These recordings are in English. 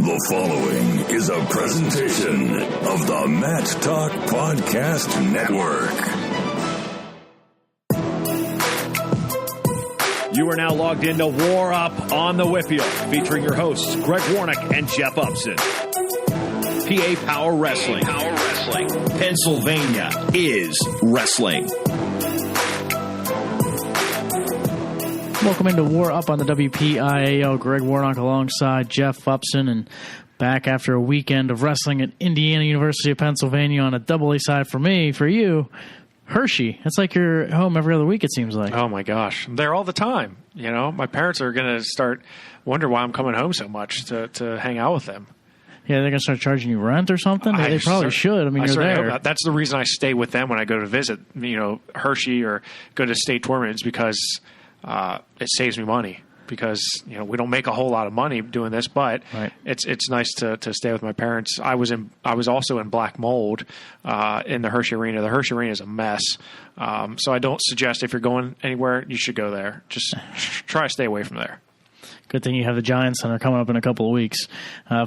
The following is a presentation of the Matt Talk Podcast Network. You are now logged into WarUp on the WPIAL, featuring your hosts, Greg Warnock and Jeff Upson. PA Power Wrestling. Pennsylvania is wrestling. Welcome into WarUp on the WPIAL. Greg Warnock alongside Jeff Upson, and back after a weekend of wrestling at Indiana University of Pennsylvania on a AA side for me, for you, Hershey. It's like you're home every other week, it seems like. Oh, my gosh. I'm there all the time. You know, my parents are going to wonder why I'm coming home so much to hang out with them. Yeah, they're going to start charging you rent or something? They probably should. I mean, you're there. That's the reason I stay with them when I go to visit, Hershey or go to state tournaments, because it saves me money. Because we don't make a whole lot of money doing this, but right. It's nice to stay with my parents. I was also in black mold in the Hershey Arena. The Hershey Arena is a mess, so I don't suggest, if you're going anywhere, you should go there. Just try to stay away from there. Good thing you have the Giants Center coming up in a couple of weeks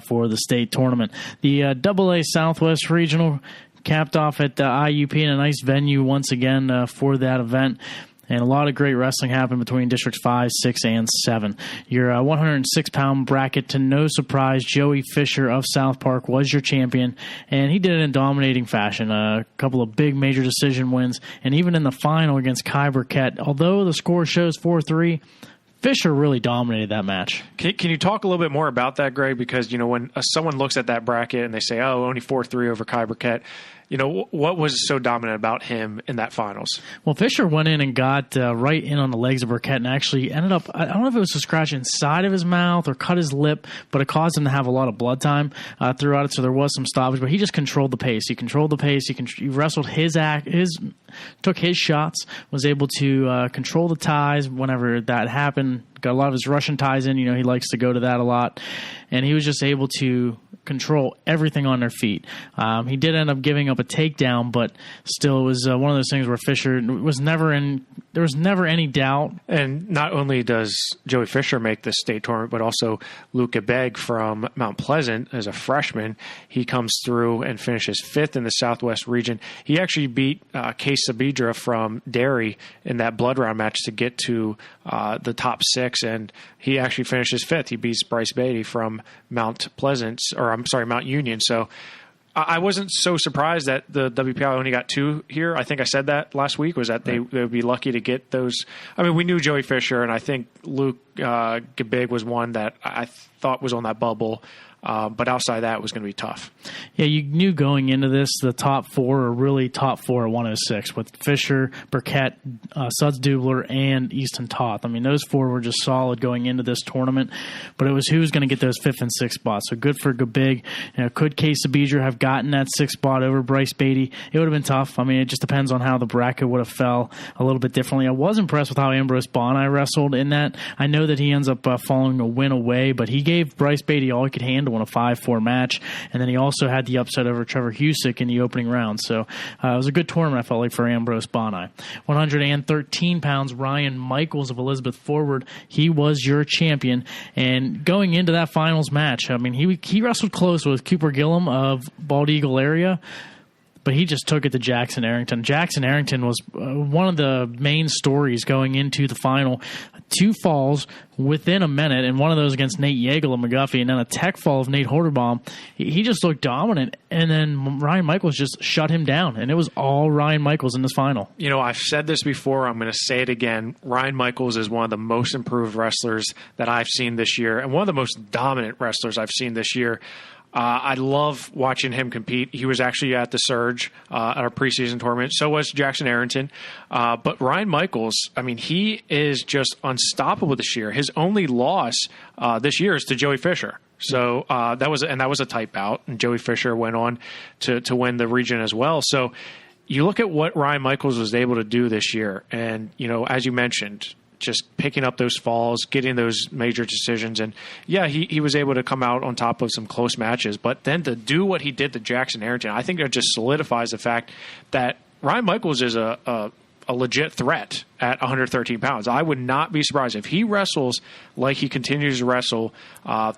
for the state tournament. The AA Southwest Regional capped off at IUP in a nice venue once again for that event. And a lot of great wrestling happened between Districts 5, 6, and 7. Your 106-pound bracket, to no surprise, Joey Fisher of South Park was your champion, and he did it in dominating fashion. A couple of big major decision wins, and even in the final against Kai Burkett, although the score shows 4-3, Fisher really dominated that match. Can you talk a little bit more about that, Greg? Because, when someone looks at that bracket and they say, oh, only 4-3 over Kai Burkett, what was so dominant about him in that finals? Well, Fisher went in and got right in on the legs of Burkett and actually ended up, I don't know if it was a scratch inside of his mouth or cut his lip, but it caused him to have a lot of blood time throughout it, so there was some stoppage, but he just controlled the pace. He controlled the pace. He wrestled took his shots, was able to control the ties whenever that happened. Got a lot of his Russian ties in. He likes to go to that a lot. And he was just able to control everything on their feet. He did end up giving up a takedown, but still it was one of those things where Fisher was there was never any doubt. And not only does Joey Fisher make the state tournament, but also Luke Gebeg from Mount Pleasant as a freshman. He comes through and finishes 5th in the Southwest region. He actually beat Case Sabidra from Derry in that blood round match to get to the top 6, and he actually finishes 5th. He beats Bryce Beatty from Mount Union. So I wasn't so surprised that the WPIAL only got 2 here. I think I said that last week, was that they would be lucky to get those. I mean, we knew Joey Fisher, and I think Luke Gebig was one that I thought was on that bubble. But outside that, it was going to be tough. Yeah, you knew going into this, the top 4 are really top 4 at 106 with Fisher, Burkett, Suds Dubler, and Easton Toth. I mean, those 4 were just solid going into this tournament, but it was who's going to get those 5th and 6th spots. So good for Gebig. Could Case Sabidra have gotten that 6th spot over Bryce Beatty? It would have been tough. I mean, it just depends on how the bracket would have fell a little bit differently. I was impressed with how Ambrose Bonai wrestled in that. I know that he ends up falling a win away, but he gave Bryce Beatty all he could handle in a 5-4 match, and then he also had the upset over Trevor Husick in the opening round. So it was a good tournament, I felt like, for Ambrose Bonai. 113 pounds, Ryan Michaels of Elizabeth Forward, he was your champion. And going into that finals match, I mean, he wrestled close with Cooper Gillum of Bald Eagle area, but he just took it to Jackson Arrington. Jackson Arrington was one of the main stories going into the final. 2 falls within a minute, and one of those against Nate Yeagle of McGuffey, and then a tech fall of Nate Horderbaum. He just looked dominant, and then Ryan Michaels just shut him down, and it was all Ryan Michaels in this final. I've said this before. I'm going to say it again. Ryan Michaels is one of the most improved wrestlers that I've seen this year, and one of the most dominant wrestlers I've seen this year. I love watching him compete. He was actually at the Surge at our preseason tournament. So was Jackson Arrington. But Ryan Michaels, I mean, he is just unstoppable this year. His only loss this year is to Joey Fisher. So that was a tight bout, and Joey Fisher went on to win the region as well. So you look at what Ryan Michaels was able to do this year, and as you mentioned, just picking up those falls, getting those major decisions. And yeah, he was able to come out on top of some close matches, but then to do what he did to Jackson Arrington, I think it just solidifies the fact that Ryan Michaels is a a legit threat at 113 pounds. I would not be surprised if he wrestles like he continues to wrestle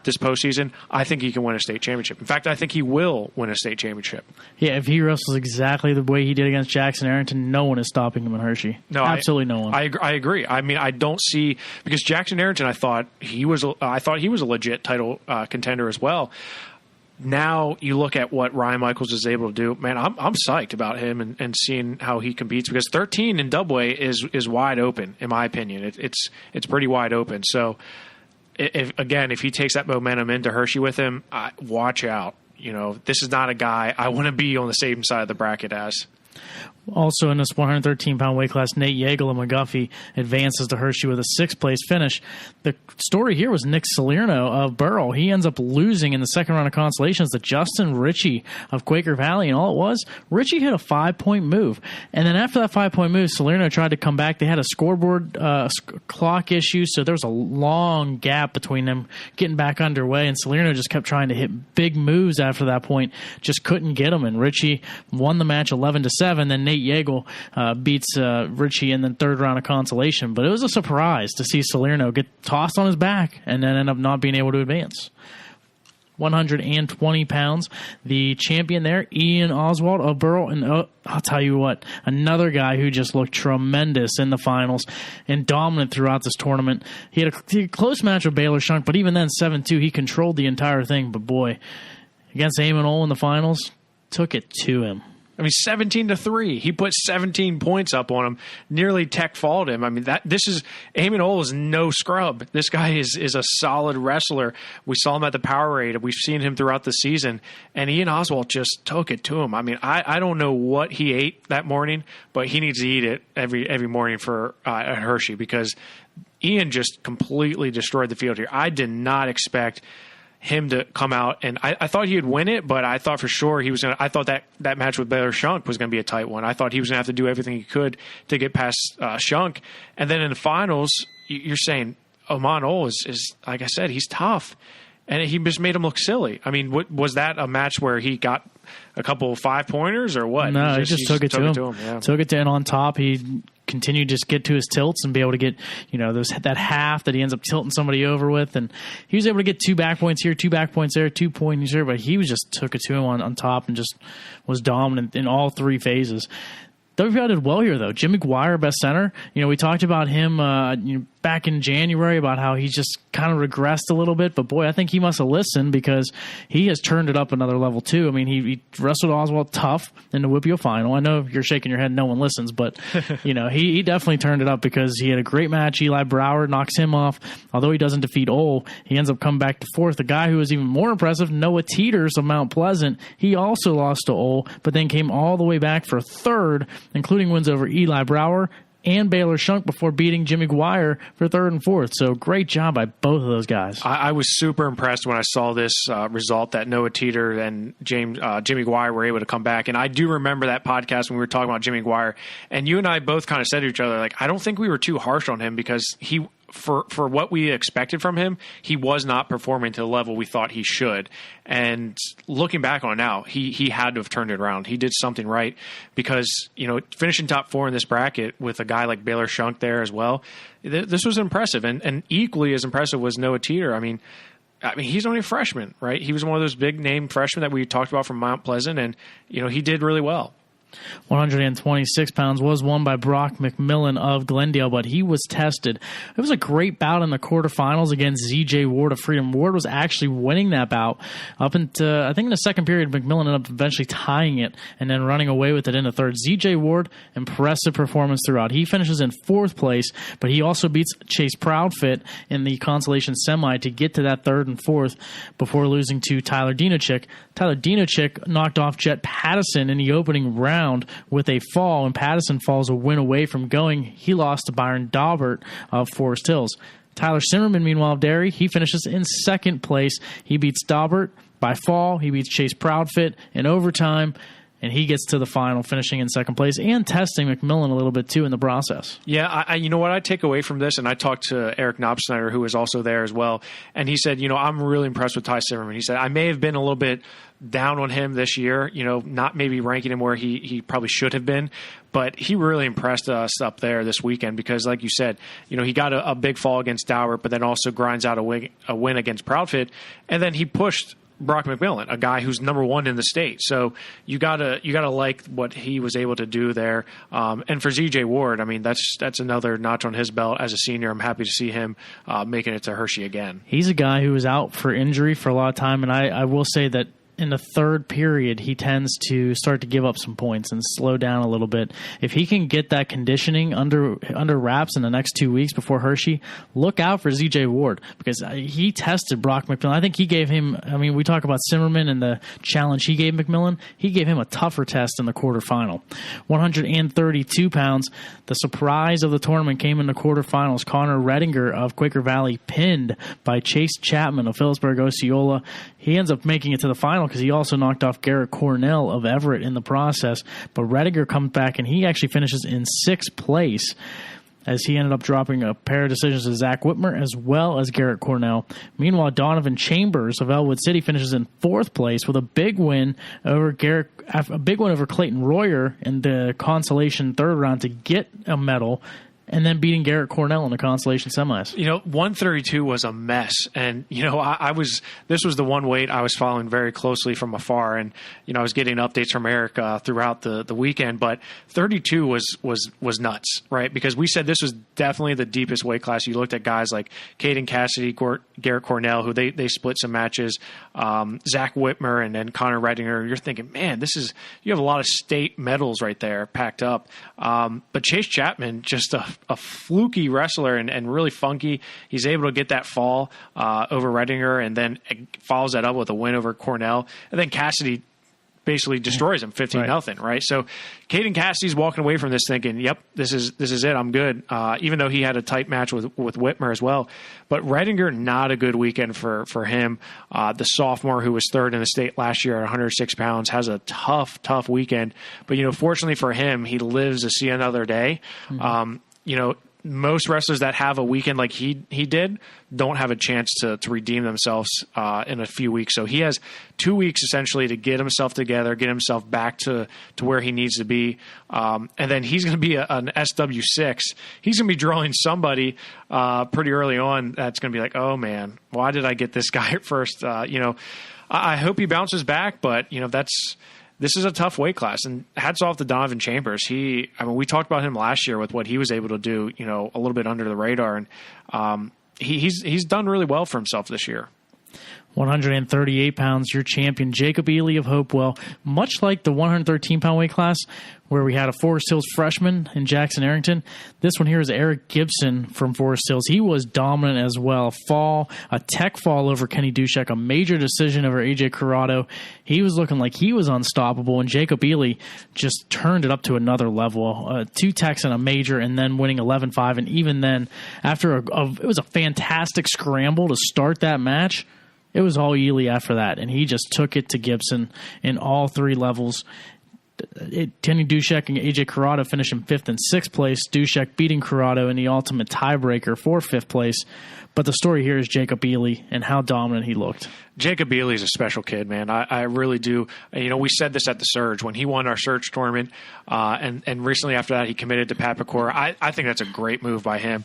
this postseason. I think he can win a state championship. In fact, I think he will win a state championship. Yeah, if he wrestles exactly the way he did against Jackson Arrington, no one is stopping him in Hershey. No, absolutely no one. I agree. I mean, I don't see, because Jackson Arrington, I thought he was a legit title contender as well. Now you look at what Ryan Michaels is able to do. Man, I'm psyched about him and seeing how he competes, because 13 in Dubway is wide open, in my opinion. It's pretty wide open. So if he takes that momentum into Hershey with him, watch out. This is not a guy I want to be on the same side of the bracket as. Also in this 113-pound weight class, Nate Yeagle of McGuffey advances to Hershey with a sixth-place finish. The story here was Nick Salerno of Burrell. He ends up losing in the second round of consolations to Justin Ritchie of Quaker Valley, and all it was, Ritchie hit a 5-point move. And then after that 5-point move, Salerno tried to come back. They had a scoreboard clock issue, so there was a long gap between them getting back underway, and Salerno just kept trying to hit big moves after that point, just couldn't get them, and Ritchie won the match 11-7. Then Nate Yeagle beats Ritchie in the third round of consolation. But it was a surprise to see Salerno get tossed on his back and then end up not being able to advance. 120 pounds. The champion there, Ian Oswald of Burrell. And I'll tell you what, another guy who just looked tremendous in the finals and dominant throughout this tournament. He had a close match with Baylor Shunk, but even then, 7-2, he controlled the entire thing. But boy, against Eamon Ole in the finals, took it to him. I mean, 17-3. He put 17 points up on him. Nearly tech faulted him. I mean, Eamon Ole is no scrub. This guy is a solid wrestler. We saw him at the Power Raid. We've seen him throughout the season. And Ian Oswald just took it to him. I mean, I don't know what he ate that morning, but he needs to eat it every morning for at Hershey, because Ian just completely destroyed the field here. I did not expect him to come out, and I thought he would win it, but I thought for sure he was going to. I thought that match with Baylor Shunk was going to be a tight one. I thought he was going to have to do everything he could to get past Shunk. And then in the finals, you're saying Eamon Ole is, like I said, he's tough, and he just made him look silly. I mean, was that a match where he got a couple of 5-pointers or what? No, he just took it to him. Yeah. Took it to, and on top, he continued to just get to his tilts and be able to get, that half that he ends up tilting somebody over with. And he was able to get 2 back points here, 2 back points there, 2 points here, but he just took it to him on top and just was dominant in all 3 phases. WPIAL did well here, though. Jim McGuire, best center. We talked about him back in January about how he just kind of regressed a little bit. But, boy, I think he must have listened, because he has turned it up another level, too. I mean, he wrestled Oswald tough in the WPIAL final. I know you're shaking your head, no one listens. But, he definitely turned it up, because he had a great match. Eli Brower knocks him off. Although he doesn't defeat Ole, he ends up coming back to 4th. The guy who was even more impressive, Noah Teeters of Mount Pleasant, he also lost to Ole, but then came all the way back for 3rd, including wins over Eli Brower and Baylor Shunk before beating Jimmy Guire for 3rd and 4th. So great job by both of those guys. I was super impressed when I saw this result that Noah Teeter and Jimmy Guire were able to come back. And I do remember that podcast when we were talking about Jimmy Guire. And you and I both kind of said to each other, I don't think we were too harsh on him, because he – for what we expected from him, he was not performing to the level we thought he should. And looking back on it now, he had to have turned it around. He did something right, because, finishing top 4 in this bracket with a guy like Baylor Shunk there as well, this was impressive. And equally as impressive was Noah Teeter. I mean, he's only a freshman, right? He was one of those big name freshmen that we talked about from Mount Pleasant, and, he did really well. 126 pounds was won by Brock McMillan of Glendale, but he was tested. It was a great bout in the quarterfinals against Z.J. Ward of Freedom. Ward was actually winning that bout up into, I think in the second period, McMillan ended up eventually tying it and then running away with it in the third. Z.J. Ward, impressive performance throughout. He finishes in 4th place, but he also beats Chase Proudfit in the consolation semi to get to that 3rd and 4th before losing to Tyler Dinachik. Tyler Dinachik knocked off Jet Pattison in the opening round with a fall, and Pattison falls a win away from going. He lost to Byron Daubert of Forest Hills. Tyler Simmerman, meanwhile, of Derry, he finishes in 2nd place. He beats Daubert by fall. He beats Chase Proudfit in overtime. and he gets to the final, finishing in second place and testing McMillan a little bit too in the process. Yeah, I you know what I take away from this, and I talked to Eric Knobsnyder, who was also there as well, and he said, I'm really impressed with Ty Simmerman. He said, I may have been a little bit down on him this year, not maybe ranking him where he probably should have been, but he really impressed us up there this weekend because, like you said, he got a big fall against Daubert, but then also grinds out a win against Proudfit, and then he pushed Brock McMillan, a guy who's number one in the state. So you gotta like what he was able to do there. And for ZJ Ward, I mean, that's another notch on his belt as a senior. I'm happy to see him making it to Hershey again. He's a guy who was out for injury for a lot of time, and I will say that in the third period, he tends to start to give up some points and slow down a little bit. If he can get that conditioning under wraps in the next 2 weeks before Hershey, look out for ZJ Ward because he tested Brock McMillan. I think he gave him, we talk about Simmerman and the challenge he gave McMillan. He gave him a tougher test in the quarterfinal. 132 pounds. The surprise of the tournament came in the quarterfinals. Connor Redinger of Quaker Valley pinned by Chase Chapman of Phillipsburg Osceola. He ends up making it to the final because he also knocked off Garrett Cornell of Everett in the process. But Redinger comes back, and he actually finishes in sixth place as he ended up dropping a pair of decisions to Zach Whitmer as well as Garrett Cornell. Meanwhile, Donovan Chambers of Elwood City finishes in fourth place with a big win over Clayton Royer in the consolation third round to get a medal, and then beating Garrett Cornell in the consolation semis. 132 was a mess. And, this was the one weight I was following very closely from afar. And, I was getting updates from Eric throughout the weekend. But 32 was nuts, right? Because we said this was definitely the deepest weight class. You looked at guys like Caden Cassidy, Garrett Cornell, who they split some matches, Zach Whitmer, and then Connor Redinger. You're thinking, man, you have a lot of state medals right there packed up. But Chase Chapman, just a fluky wrestler and really funky. He's able to get that fall over Redinger and then follows that up with a win over Cornell. And then Cassidy basically destroys him 15-0, right? So Caden Cassidy's walking away from this thinking, yep, this is it, I'm good, even though he had a tight match with Whitmer as well. But Redinger, not a good weekend for him. The sophomore who was third in the state last year at 106 pounds has a tough weekend. But, fortunately for him, he lives to see another day. Mm-hmm. Most wrestlers that have a weekend like he did don't have a chance to redeem themselves in a few weeks. So he has 2 weeks essentially to get himself together, get himself back to where he needs to be. And then he's going to be an SW6. He's going to be drawing somebody pretty early on that's going to be like, oh, man, why did I get this guy at first? I hope he bounces back, but, this is a tough weight class, and hats off to Donovan Chambers. We talked about him last year with what he was able to do, a little bit under the radar, and he's done really well for himself this year. 138 pounds, your champion, Jacob Ely of Hopewell. Much like the 113-pound weight class where we had a Forest Hills freshman in Jackson Arrington, this one here is Eric Gibson from Forest Hills. He was dominant as well. A tech fall over Kenny Dushek, a major decision over AJ Corrado. He was looking like he was unstoppable, and Jacob Ely just turned it up to another level. 2 techs and a major, and then winning 11-5. And even then, after it was a fantastic scramble to start that match, it was all Ely after that, and he just took it to Gibson in all 3 levels. Kenny Dushek and AJ Corrado finishing 5th and 6th place. Dushek beating Corrado in the ultimate tiebreaker for 5th place. But the story here is Jacob Ely and how dominant he looked. Jacob Ely is a special kid, man. I really do. We said this at the Surge when he won our Surge tournament, and recently after that he committed to Pat Pecora. I think that's a great move by him.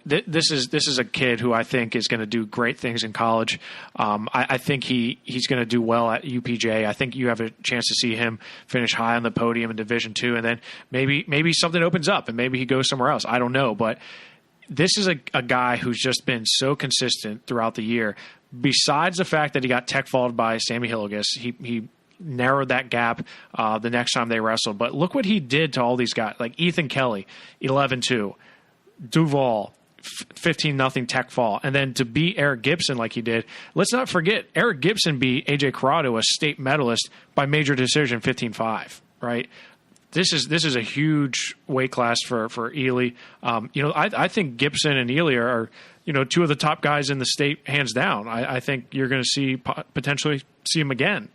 This is a kid who I think is going to do great things in college. I think he's going to do well at UPJ. I think you have a chance to see him finish high on the podium in Division II, and then maybe something opens up and maybe he goes somewhere else. I don't know, but this is a guy who's just been so consistent throughout the year. Besides the fact that he got tech-falled by Sammy Hilligus, he narrowed that gap the next time they wrestled. But look what he did to all these guys, like Ethan Kelly, 11-2, Duval, 15-0 tech fall, and then to beat Eric Gibson like he did. Let's not forget, Eric Gibson beat AJ Corrado, a state medalist, by major decision 15-5, right? This is a huge weight class for Ely. I think Gibson and Ely are 2 of the top guys in the state, hands down. I think you're going to potentially see him again.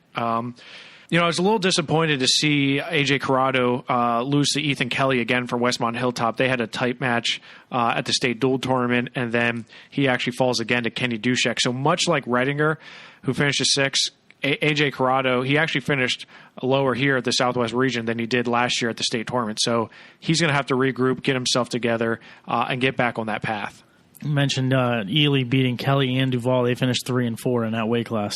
I was a little disappointed to see AJ Corrado lose to Ethan Kelly again for Westmont Hilltop. They had a tight match at the state dual tournament, and then he actually falls again to Kenny Dushek. So much like Redinger, who finished 6th, AJ Corrado, he actually finished lower here at the Southwest region than he did last year at the state tournament. So he's going to have to regroup, get himself together, and get back on that path. You mentioned Ely beating Kelly and Duval. They finished 3 and 4 in that weight class.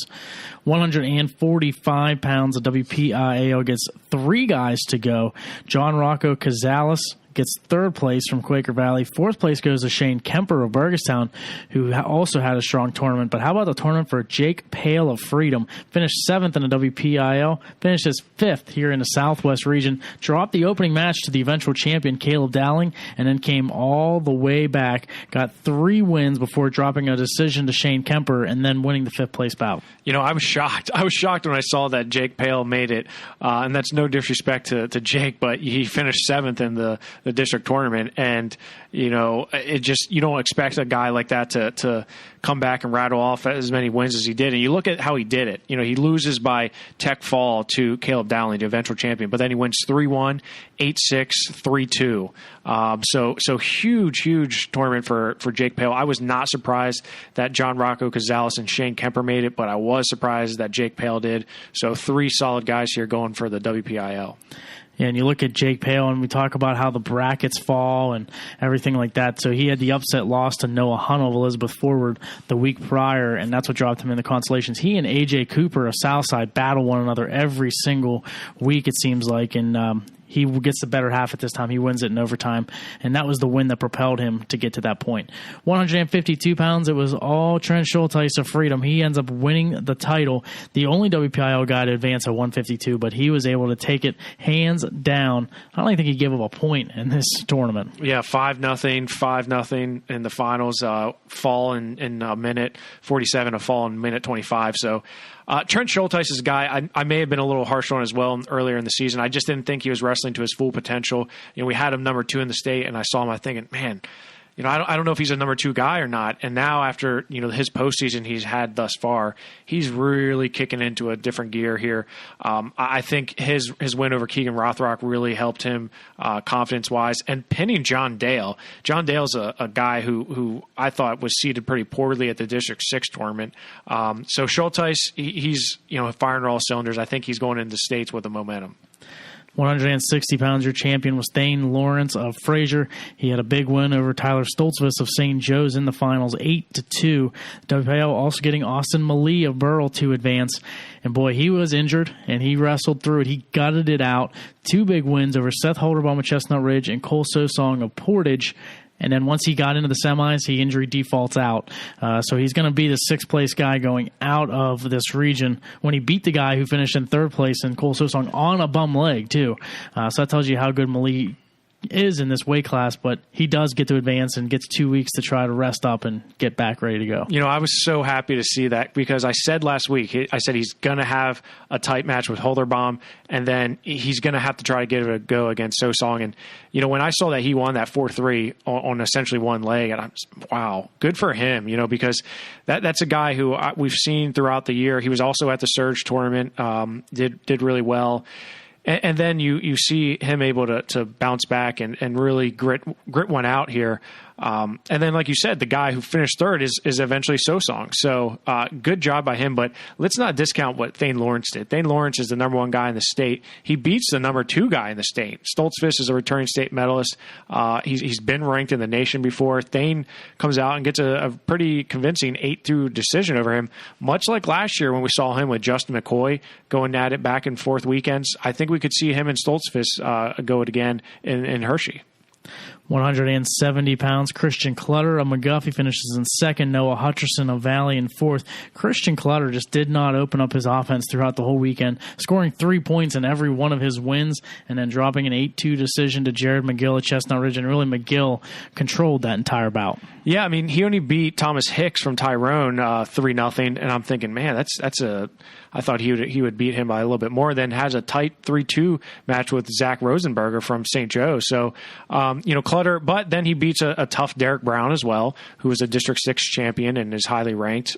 145 pounds of WPIAL gets 3 guys to go. John Rocco Cazales gets 3rd place from Quaker Valley. 4th place goes to Shane Kemper of Burgestown, who also had a strong tournament. But how about the tournament for Jake Pale of Freedom? Finished 7th in the WPIAL, finished as 5th here in the Southwest region, dropped the opening match to the eventual champion Caleb Dowling, and then came all the way back, got 3 wins before dropping a decision to Shane Kemper and then winning the 5th place bout. I was shocked. I was shocked when I saw that Jake Pale made it, and that's no disrespect to Jake, but he finished 7th in the district tournament, and it just, you don't expect a guy like that to come back and rattle off as many wins as he did. And you look at how he did it. He loses by tech fall to Caleb Dowling, the eventual champion, but then he wins 3-1, 8-6, 3-2. So huge tournament for Jake Pale. I was not surprised that John Rocco Cazales and Shane Kemper made it, but I was surprised that Jake Pale did. So 3 solid guys here going for the WPIL. Yeah, and you look at Jake Pale, and we talk about how the brackets fall and everything like that. So he had the upset loss to Noah Hunnell of Elizabeth Forward the week prior, and that's what dropped him in the consolations. He and A.J. Cooper of Southside battle one another every single week, it seems like, and he gets the better half at this time. He wins it in overtime, and that was the win that propelled him to get to that point. 152 pounds, it was all Trent Schulteis of Freedom. He ends up winning the title, the only WPIL guy to advance at 152, but he was able to take it hands down. I don't even think he gave up a point in this tournament. Yeah, 5-0 in the finals, fall in a minute 47, a fall in minute 25. So Trent Schulteis is a guy I may have been a little harsh on as well earlier in the season. I just didn't think he was wrestling to his full potential. We had him number 2 in the state, and I saw him, I thinking, man, I don't know if he's a number 2 guy or not. And now after, his postseason he's had thus far, he's really kicking into a different gear here. I think his win over Keegan Rothrock really helped him confidence-wise. And pinning John Dale. John Dale's a guy who I thought was seeded pretty poorly at the District 6 tournament. So Schulteis, he's firing all cylinders. I think he's going into states with the momentum. 160 pounds, your champion was Thane Lawrence of Fraser. He had a big win over Tyler Stoltzvis of St. Joe's in the finals, 8-2. WPIL also getting Austin Malee of Burrell to advance. And boy, he was injured, and he wrestled through it. He gutted it out. 2 big wins over Seth Holderbaum of Chestnut Ridge and Cole Sosong of Portage. And then once he got into the semis, he injury defaults out. So he's going to be the 6th place guy going out of this region when he beat the guy who finished in 3rd place in Cole Sosong on a bum leg, too. So that tells you how good Malee is in this weight class, but he does get to advance and gets 2 weeks to try to rest up and get back ready to go. I was so happy to see that because I said last week, I said he's going to have a tight match with Holderbaum, and then he's going to have to try to give it a go against Sosong. And, when I saw that he won that 4-3 on essentially one leg, and I'm just, wow, good for him, because that's a guy who we've seen throughout the year. He was also at the Surge tournament, did really well. And then you see him able to bounce back and really grit one out here. And then, like you said, the guy who finished 3rd is eventually Sosong. So good job by him. But let's not discount what Thane Lawrence did. Thane Lawrence is the number 1 guy in the state. He beats the number 2 guy in the state. Stoltzfus is a returning state medalist. He's been ranked in the nation before. Thane comes out and gets a pretty convincing 8-2 decision over him, much like last year when we saw him with Justin McCoy going at it back and forth weekends. I think we could see him and Stoltzfus go it again in Hershey. 170 pounds, Christian Clutter of McGuffey finishes in 2nd. Noah Hutcherson of Valley in 4th. Christian Clutter just did not open up his offense throughout the whole weekend, scoring 3 points in every one of his wins and then dropping an 8-2 decision to Jared McGill at Chestnut Ridge, and really McGill controlled that entire bout. Yeah, I mean, he only beat Thomas Hicks from Tyrone 3-0, and I'm thinking, man, I thought he would beat him by a little bit more. Then has a tight 3-2 match with Zach Rosenberger from St. Joe. So, Clutter, but then he beats a tough Derek Brown as well, who is a District 6 champion and is highly ranked.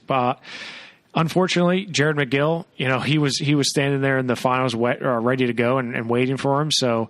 Unfortunately, Jared McGill, he was standing there in the finals ready to go and waiting for him. So,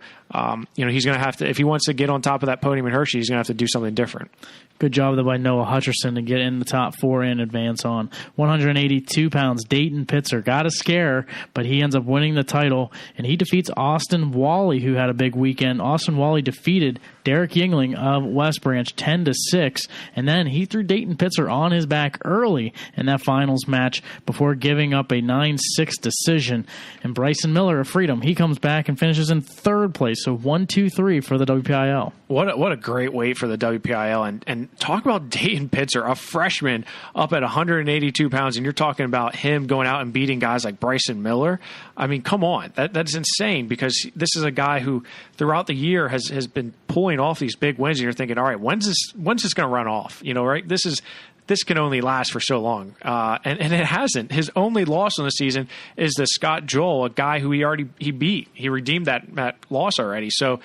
he's going to have to, if he wants to get on top of that podium in Hershey, he's going to have to do something different. Good job by Noah Hutcherson to get in the top 4 and advance on. 182 pounds, Dayton Pitzer. Got a scare, but he ends up winning the title, and he defeats Austin Wally, who had a big weekend. Austin Wally defeated Derek Yingling of West Branch 10-6, and then he threw Dayton Pitzer on his back early in that finals match before giving up a 9-6 decision. And Bryson Miller of Freedom, he comes back and finishes in 3rd place, so 1-2-3 for the WPIAL. What a great weight for the WPIAL, and talk about Dayton Pitzer, a freshman up at 182 pounds, and you're talking about him going out and beating guys like Bryson Miller. I mean, come on, that's insane, because this is a guy who throughout the year has been pulling off these big wins, and you're thinking, all right, when's this going to run off? Right? This can only last for so long, and it hasn't. His only loss on the season is the Scott Joel, a guy who he beat. He redeemed that loss already. So,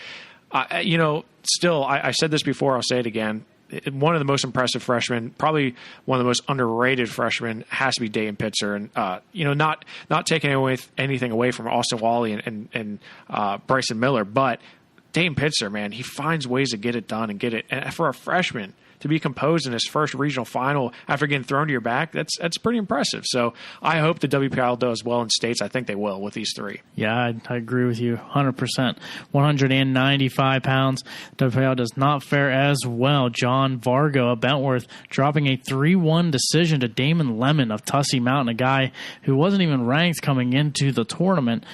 still, I said this before, I'll say it again. One of the most impressive freshmen, probably one of the most underrated freshmen, has to be Dayton Pitzer, and not taking anything away from Austin Wally and Bryson Miller, but Dayton Pitzer, man, he finds ways to get it done and get it. And for a freshman to be composed in his first regional final after getting thrown to your back, that's pretty impressive. So I hope the WPIAL does well in states. I think they will with these 3. Yeah, I agree with you 100%. 195 pounds. WPIAL does not fare as well. John Vargo of Bentworth dropping a 3-1 decision to Damon Lemon of Tussey Mountain, a guy who wasn't even ranked coming into the tournament.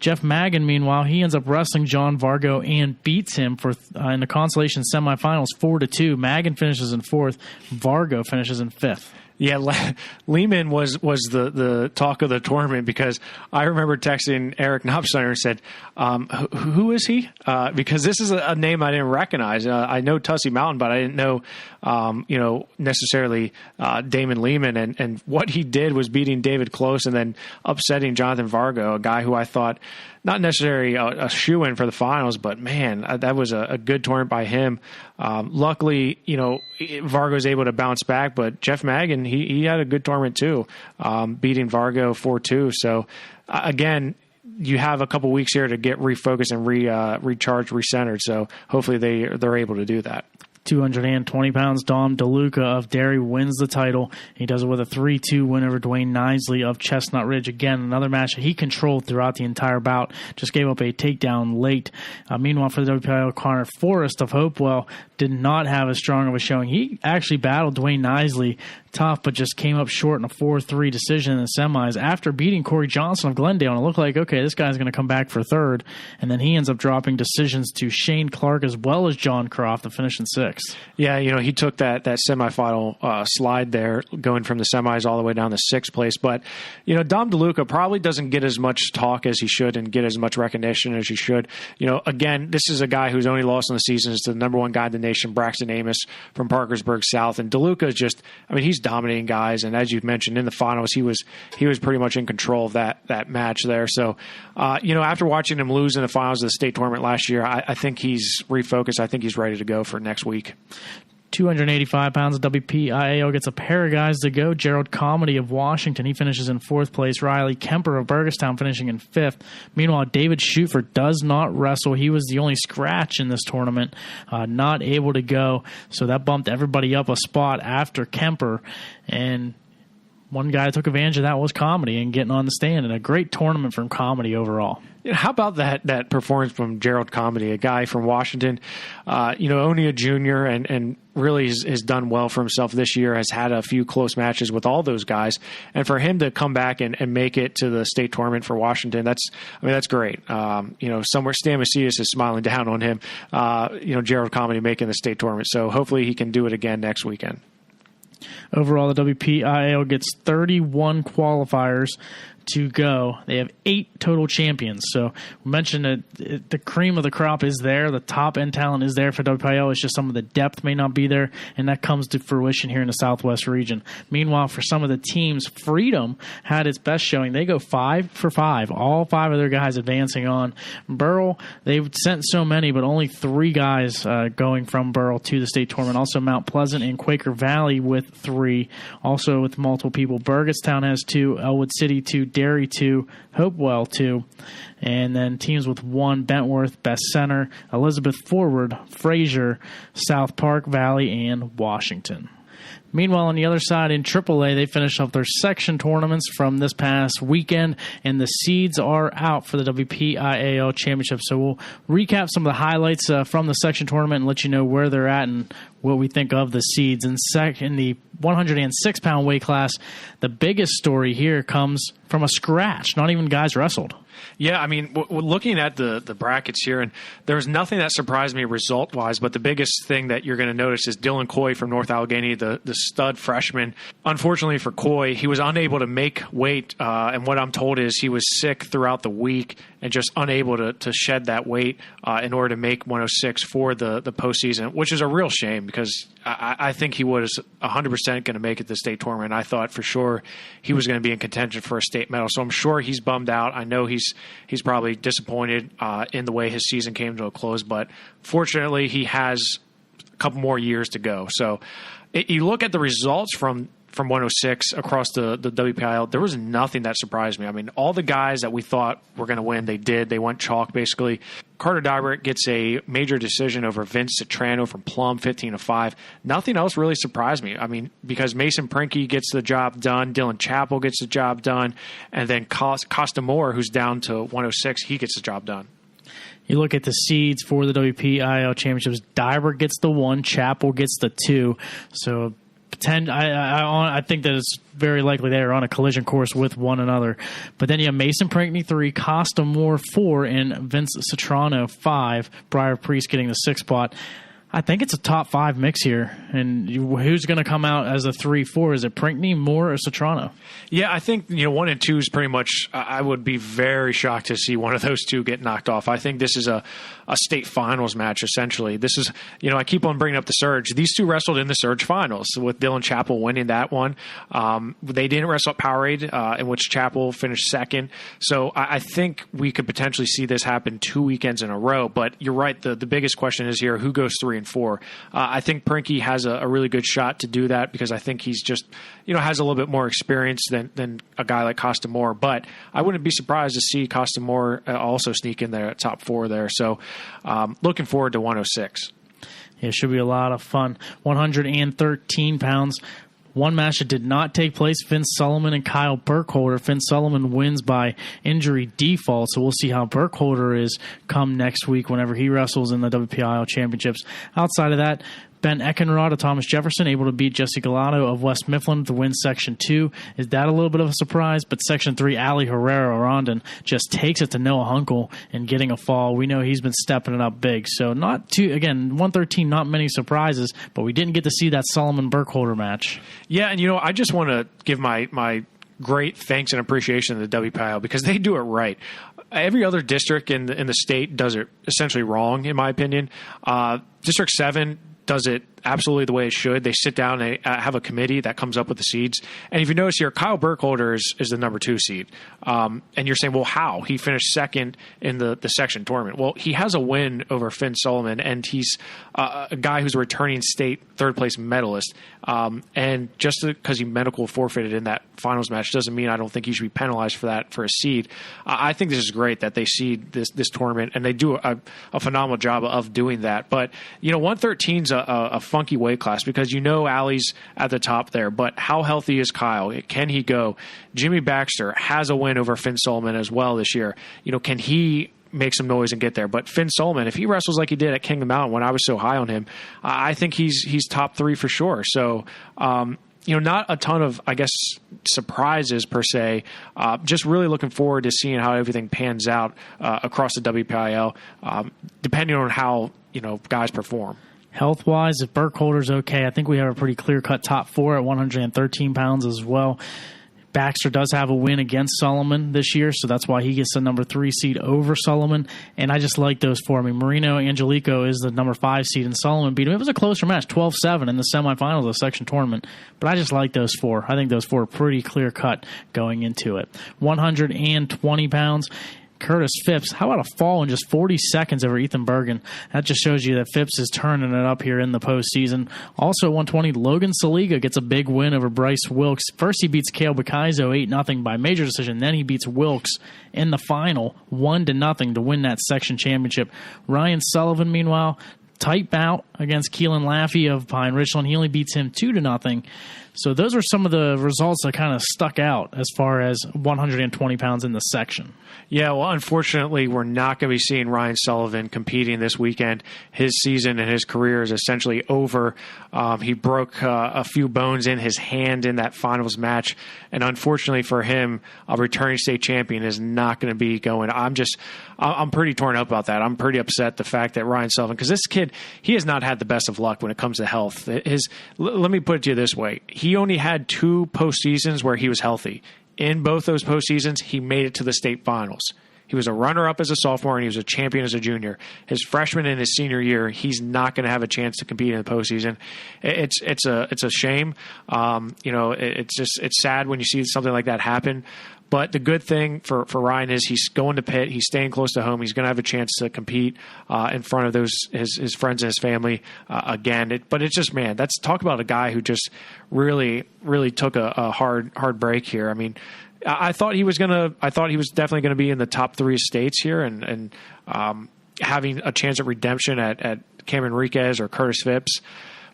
Jeff Magan, meanwhile, he ends up wrestling John Vargo and beats him in the consolation semifinals 4-2. Magan finishes in 4th. Vargo finishes in 5th. Yeah, Lehman was the talk of the tournament, because I remember texting Eric Knopsteiner and said, who is he? Because this is a name I didn't recognize. I know Tussey Mountain, but I didn't know, necessarily Damon Lehman. And what he did was beating David Close and then upsetting Jonathan Vargo, a guy who I thought not necessarily a shoe-in for the finals, but man, that was a good tournament by him. Luckily, Vargo's able to bounce back, but Jeff Magan, he had a good tournament too, beating Vargo 4-2. So again, you have a couple weeks here to get refocused and recharged, recentered. So hopefully they're able to do that. 220 pounds, Dom DeLuca of Derry wins the title. He does it with a 3-2 win over Dwayne Nisley of Chestnut Ridge. Again, another match that he controlled throughout the entire bout. Just gave up a takedown late. Meanwhile, for the WPIAL, Connor Forrest of Hopewell did not have as strong of a showing. He actually battled Dwayne Nisley tough, but just came up short in a 4-3 decision in the semis after beating Corey Johnson of Glendale. And it looked like, okay, this guy's going to come back for 3rd. And then he ends up dropping decisions to Shane Clark as well as John Croft to finish in 6th. Yeah, he took that semifinal slide there, going from the semis all the way down to 6th place. But, Dom DeLuca probably doesn't get as much talk as he should and get as much recognition as he should. Again, this is a guy who's only lost in the season is to the number 1 guy in the nation, Braxton Amos from Parkersburg South. And DeLuca is just, he's dominating guys. And as you've mentioned in the finals, he was pretty much in control of that match there. So, after watching him lose in the finals of the state tournament last year, I think he's refocused. I think he's ready to go for next week. 285 pounds of WPIAL gets a pair of guys to go. Gerald Comedy of Washington, he finishes in 4th place. Riley Kemper of Burgestown finishing in 5th. Meanwhile, David Schufert does not wrestle. He was the only scratch in this tournament, not able to go. So that bumped everybody up a spot after Kemper. And one guy that took advantage of that was Comedy and getting on the stand. And a great tournament from Comedy overall. How about that performance from Gerald Comedy, a guy from Washington, only a junior and really has done well for himself this year, has had a few close matches with all those guys. And for him to come back and make it to the state tournament for Washington, that's great. Somewhere Stan Macias is smiling down on him, Gerald Comedy making the state tournament. So hopefully he can do it again next weekend. Overall, the WPIAL gets 31 qualifiers to go. They have 8 total champions. So we mentioned that the cream of the crop is there. The top end talent is there for WPIAL. It's just some of the depth may not be there, and that comes to fruition here in the Southwest region. Meanwhile, for some of the teams, Freedom had its best showing. They go 5 for 5. All 5 of their guys advancing on. Burrell, they've sent so many, but only 3 guys going from Burrell to the state tournament. Also, Mount Pleasant and Quaker Valley with 3 3. Also with multiple people, Burgettstown has 2, Elwood City 2, Derry 2, Hopewell 2. And then teams with 1, Bentworth, Best Center, Elizabeth Forward, Fraser, South Park Valley, and Washington. Meanwhile, on the other side, in AAA, they finished off their section tournaments from this past weekend, and the seeds are out for the WPIAL Championship. So we'll recap some of the highlights from the section tournament and let you know where they're at and what we think of the seeds. In the 106-pound weight class, the biggest story here comes from a scratch. Not even guys wrestled. Yeah, I mean, we're looking at the brackets here, and there's nothing that surprised me result-wise, but the biggest thing that you're going to notice is Dylan Coy from North Allegheny, the stud freshman. Unfortunately for Coy, he was unable to make weight, and what I'm told is he was sick throughout the week and just unable to shed that weight in order to make 106 for the postseason, which is a real shame because I think he was 100% going to make it to the state tournament. I thought for sure he was going to be in contention for a state medal, so I'm sure he's bummed out. I know he's probably disappointed in the way his season came to a close, but fortunately he has a couple more years to go. So you look at the results from 106 across the WPIAL, there was nothing that surprised me. I mean, all the guys that we thought were going to win, they did. They went chalk, basically. Carter Dybert gets a major decision over Vince Citrano from Plum, 15-5. Nothing else really surprised me. I mean, because Mason Prinky gets the job done, Dylan Chappell gets the job done, and then Costa Moore, who's down to 106, he gets the job done. You look at the seeds for the WPIAL Championships, Dybert gets the 1, Chappell gets the 2. So I think that it's very likely they are on a collision course with one another. But then you have Mason Prinkney 3, Costa Moore 4, and Vince Citrano 5. Briar Priest getting the 6th spot. I think it's a top 5 mix here. And who's going to come out as a 3-4? Is it Prinkney, Moore, or Citrano? Yeah, I think 1 and 2 is pretty much. I would be very shocked to see one of those two get knocked off. I think this is a state finals match essentially. This is I keep on bringing up the Surge. These two wrestled in the Surge finals with Dylan Chappell winning that one. They didn't wrestle at Powerade, in which Chappell finished 2nd. So I think we could potentially see this happen 2 weekends in a row. But you're right. The biggest question is here: who goes 3 and 4? I think Prinky has a really good shot to do that because I think he's just has a little bit more experience than a guy like Costa Moore. But I wouldn't be surprised to see Costa Moore also sneak in there at top 4 there. So looking forward to 106. Yeah, it should be a lot of fun. 113 pounds. One match that did not take place, Vince Solomon and Kyle Burkholder. Vince Solomon wins by injury default, so we'll see how Burkholder is come next week whenever he wrestles in the WPIAL Championships. Outside of that, Ben Eckenrod of Thomas Jefferson able to beat Jesse Galano of West Mifflin to win Section 2. Is that a little bit of a surprise? But Section 3, Ali Herrera-Rondon just takes it to Noah Hunkel and getting a fall. We know he's been stepping it up big. So not too, again, 113, not many surprises, but we didn't get to see that Solomon-Burkholder match. Yeah, and I just want to give my great thanks and appreciation to the WPIAL because they do it right. Every other district in the state does it essentially wrong, in my opinion. District 7 does it absolutely the way it should. They sit down, they have a committee that comes up with the seeds. And if you notice here, Kyle Burkholder is the number 2 seed. And you're saying, well, how? He finished 2nd in the section tournament. Well, he has a win over Finn Solomon, and he's a guy who's a returning state 3rd-place medalist. And just because he medical forfeited in that finals match doesn't mean I don't think he should be penalized for that for a seed. I think this is great that they seed this tournament, and they do a phenomenal job of doing that. But, 113's a funky weight class because Allie's at the top there, but how healthy is Kyle? Can he go? Jimmy Baxter has a win over Finn Solomon as well this year. Can he make some noise and get there? But Finn Solomon, if he wrestles like he did at King of the Mountain when I was so high on him, I think he's top 3 for sure. So, not a ton of, I guess, surprises per se. Just really looking forward to seeing how everything pans out across the WPIAL, depending on how, guys perform. Health-wise, if Burkholder's okay, I think we have a pretty clear-cut top 4 at 113 pounds as well. Baxter does have a win against Solomon this year, so that's why he gets the number 3 seed over Solomon. And I just like those 4. I mean, Marino Angelico is the number 5 seed, and Solomon beat him. It was a closer match, 12-7 in the semifinals of the section tournament. But I just like those 4. I think those 4 are pretty clear-cut going into it. 120 pounds. Curtis Phipps. How about a fall in just 40 seconds over Ethan Bergen? That just shows you that Phipps is turning it up here in the postseason. Also at 120, Logan Saliga gets a big win over Bryce Wilkes. First he beats Cale Bacaizo 8-0 by major decision. Then he beats Wilkes in the final 1-0 to win that section championship. Ryan Sullivan, meanwhile, tight bout against Keelan Laffey of Pine Richland. He only beats him 2-0. So those are some of the results that kind of stuck out as far as 120 pounds in the section. Yeah, well, unfortunately, we're not going to be seeing Ryan Sullivan competing this weekend. His season and his career is essentially over. He broke a few bones in his hand in that finals match, and unfortunately for him, a returning state champion is not going to be going. I'm pretty torn up about that. I'm pretty upset the fact that Ryan Sullivan, because this kid, he has not had the best of luck when it comes to health. Let me put it to you this way. He only had 2 postseasons where he was healthy. In both those postseasons, he made it to the state finals. He was a runner-up as a sophomore, and he was a champion as a junior. His freshman and his senior year, he's not going to have a chance to compete in the postseason. It's a shame. It's sad when you see something like that happen. But the good thing for Ryan is he's going to Pitt. He's staying close to home. He's going to have a chance to compete in front of his friends and his family again. But it's just, man, that's talk about a guy who just really, really took a hard break here. I mean, I thought he was definitely going to be in the top 3 states here and having a chance at redemption at Cameron Enriquez or Curtis Phipps.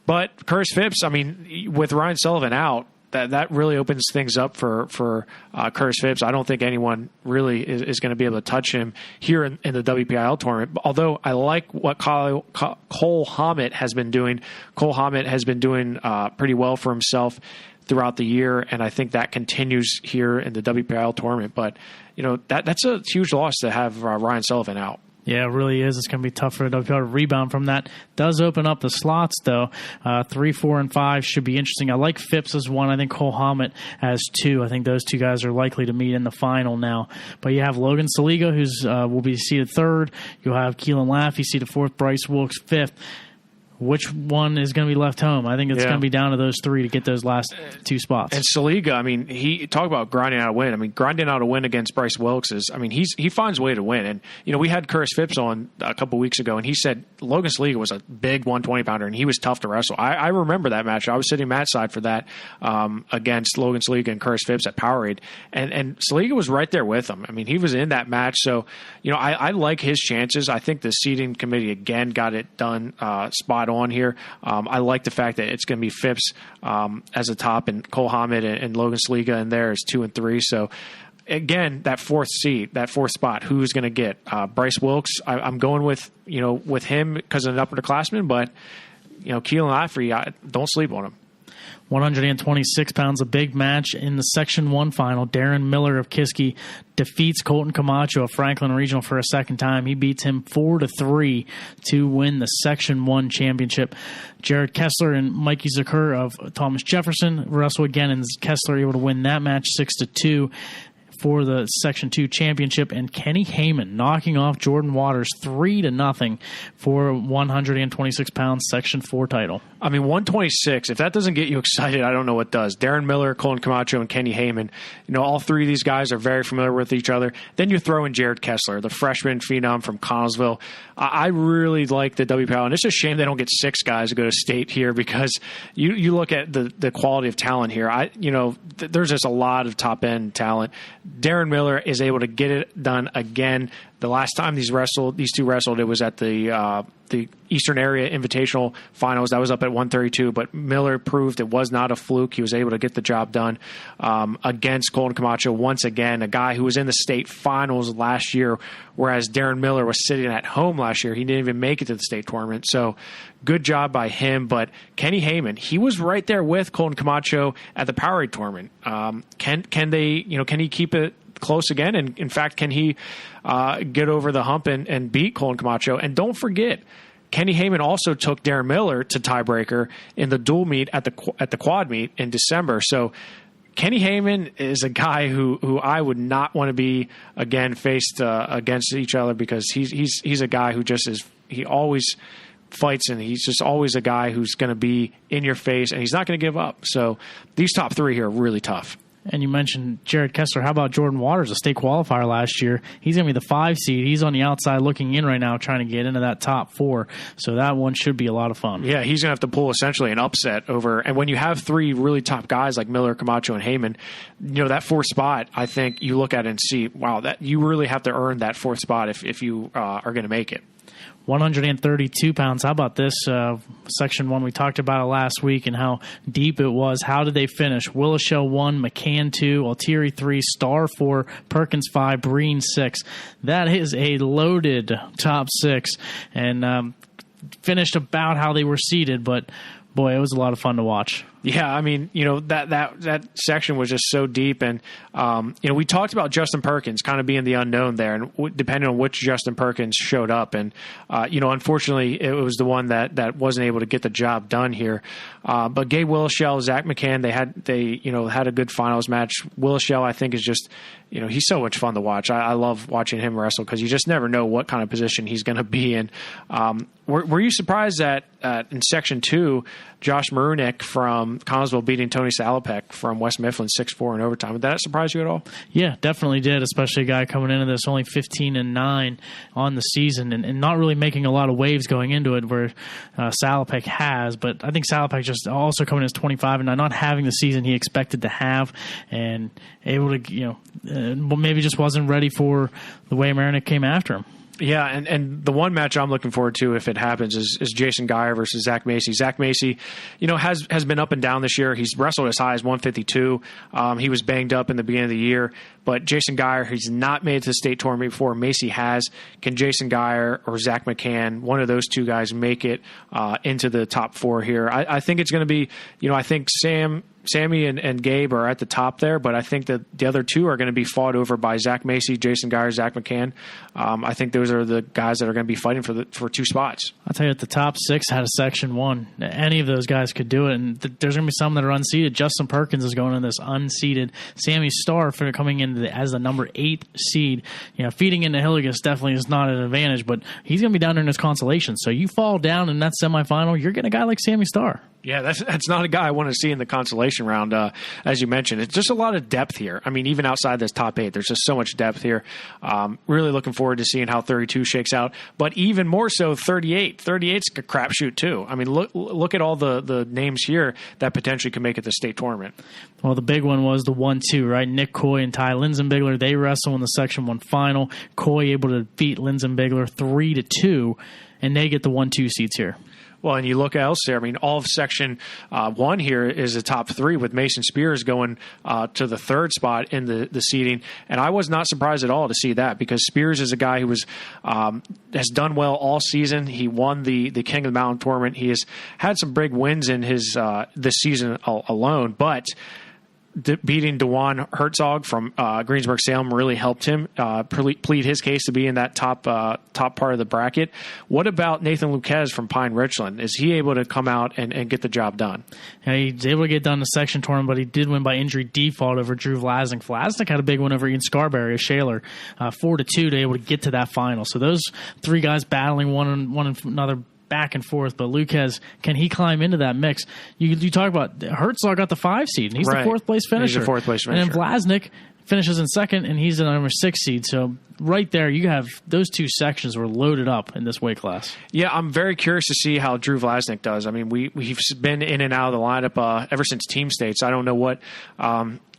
But Curtis Phipps, I mean, with Ryan Sullivan out, that really opens things up for Curtis Phipps. I don't think anyone really is going to be able to touch him here in the WPIAL tournament. Although I like what Cole Hammett has been doing. Cole Hammett has been doing pretty well for himself throughout the year, and I think that continues here in the WPIAL tournament. But that's a huge loss to have Ryan Sullivan out. Yeah, it really is. It's going to be tough for the WPIAL to rebound from that. Does open up the slots, though. 3, 4, and 5 should be interesting. I like Phipps as 1. I think Cole Hammett as 2. I think those 2 guys are likely to meet in the final now. But you have Logan Saliga, who's will be seated 3rd. You'll have Keelan Laffey seated 4th. Bryce Wilkes 5th. Which one is going to be left home? I think it's going to be down to those 3 to get those last 2 spots. And Saliga, I mean, he talk about grinding out a win. I mean, grinding out a win against Bryce Wilkes is, I mean, he finds a way to win. And, we had Curtis Phipps on a couple weeks ago, and he said Logan Saliga was a big 120-pounder, and he was tough to wrestle. I remember that match. I was sitting Matt's side for that against Logan Saliga and Curtis Phipps at Powerade. And Saliga was right there with him. I mean, he was in that match. So, I like his chances. I think the seeding committee, again, got it done spot on here. I like the fact that it's going to be Phipps as a top and Cole Hammett and Logan Saliga in there as 2 and 3. So again, that 4th seed, that 4th spot, who's going to get Bryce Wilkes? I'm going with him because of an upperclassman, but Keelan Laffey, don't sleep on him. 126 pounds, a big match in the Section 1 final. Darren Miller of Kiski defeats Colton Camacho of Franklin Regional for a second time. He beats him 4-3 to win the Section 1 championship. Jared Kessler and Mikey Zucker of Thomas Jefferson wrestle again, and Kessler able to win that match 6-2. For the Section 2 championship, and Kenny Heyman knocking off Jordan Waters 3-0 for 126-pound Section 4 title. I mean, 126, if that doesn't get you excited, I don't know what does. Darren Miller, Colin Camacho, and Kenny Heyman, all 3 of these guys are very familiar with each other. Then you throw in Jared Kessler, the freshman phenom from Connellsville. I really like the WPIAL, and it's a shame they don't get 6 guys to go to state here because you look at the quality of talent here. There's just a lot of top-end talent. Darren Miller is able to get it done again. The last time these two wrestled, it was at the Eastern Area Invitational Finals. That was up at 132, but Miller proved it was not a fluke. He was able to get the job done against Colton Camacho once again, a guy who was in the state finals last year, whereas Darren Miller was sitting at home last year. He didn't even make it to the state tournament. So good job by him. But Kenny Heyman, he was right there with Colton Camacho at the Powerade tournament. Can he keep it close again? And in fact, can he get over the hump and beat Colton Camacho? And don't forget, Kenny Heyman also took Darren Miller to tiebreaker in the dual meet at the quad meet in December. So Kenny Heyman is a guy who I would not want to be again faced against each other because he's a guy who just is, he always fights, and he's just always a guy who's going to be in your face, and he's not going to give up. So these top 3 here are really tough. And you mentioned Jared Kessler. How about Jordan Waters, a state qualifier last year? He's going to be the 5 seed. He's on the outside looking in right now, trying to get into that top 4. So that one should be a lot of fun. Yeah, he's going to have to pull essentially an upset over. And when you have 3 really top guys like Miller, Camacho, and Heyman, that 4th spot, I think you look at it and see, wow, that you really have to earn that 4th spot if you are going to make it. 132 pounds. How about this section 1? We talked about it last week and how deep it was. How did they finish? Willishell 1, McCann 2, Altieri 3, Starr 4, Perkins 5, Breen 6. That is a loaded top 6, and finished about how they were seated, but boy, it was a lot of fun to watch. Yeah, I mean, that section was just so deep, and we talked about Justin Perkins kind of being the unknown there, and depending on which Justin Perkins showed up, and unfortunately, it was the one that wasn't able to get the job done here. But Gabe Willishell, Zach McCann, they had a good finals match. Willishell, I think, is just he's so much fun to watch. I love watching him wrestle because you just never know what kind of position he's going to be in. Were you surprised that in section 2, Josh Marunik from Connellsville beating Tony Salopek from West Mifflin 6-4 in overtime? Did that surprise you at all? Yeah, definitely did, especially a guy coming into this only 15-9 on the season and not really making a lot of waves going into it where Salopek has. But I think Salopek just also coming in as 25-9, not having the season he expected to have, and able to, maybe just wasn't ready for the way Marunik came after him. Yeah, and the one match I'm looking forward to if it happens is Jason Geyer versus Zach Macy. Zach Macy, has been up and down this year. He's wrestled as high as 152. He was banged up in the beginning of the year. But Jason Geyer, he's not made it to the state tournament before. Macy has. Can Jason Geyer or Zach McCann, one of those two guys, make it into the top 4 here? I think it's going to be, I think Sammy and Gabe are at the top there, but I think that the other 2 are going to be fought over by Zach Macy, Jason Geyer, Zach McCann. I think those are the guys that are going to be fighting for 2 spots. I'll tell you, the top 6 had a section 1. Any of those guys could do it, and there's going to be some that are unseeded. Justin Perkins is going in this unseeded. Sammy Starr coming in as the number 8 seed. Feeding into Hilligus definitely is not an advantage, but he's going to be down there in his consolation. So you fall down in that semifinal, you're getting a guy like Sammy Starr. Yeah, that's not a guy I want to see in the consolation round, as you mentioned. It's just a lot of depth here. I mean, even outside this top 8, there's just so much depth here. Really looking forward to seeing how 32 shakes out, but even more so 38. 38's a crapshoot too. I mean, look at all the names here that potentially can make it the state tournament. Well, the big one was the 1-2, right? Nick Coy and Ty Linzenbigler, they wrestle in the Section 1 final. Coy able to beat Linzenbigler 3-2, and they get the 1-2 seeds here. Well, and you look else there. I mean, all of Section 1 here is the top 3 with Mason Spears going to the 3rd spot in the seeding. And I was not surprised at all to see that because Spears is a guy who has done well all season. He won the King of the Mountain tournament. He has had some big wins in his this season alone, but beating DeJuan Herzog from Greensburg-Salem really helped him plead his case to be in that top part of the bracket. What about Nathan Luquez from Pine Richland? Is he able to come out and get the job done? Yeah, he's able to get done in the section tournament, but he did win by injury default over Drew Vlasnik. Vlasnik had a big win over Ian Scarberry, a Shaler, 4-2 to able to get to that final. So those 3 guys battling one another back and forth, but Luquez, can he climb into that mix? You talk about Herzog got the 5 seed, and he's the 4th place finisher. He's the 4th place finisher. And then Vlasnik finishes in 2nd, and he's the number 6 seed. So right there, you have those 2 sections were loaded up in this weight class. Yeah, I'm very curious to see how Drew Vlasnik does. I mean, we've been in and out of the lineup ever since team states. I don't know what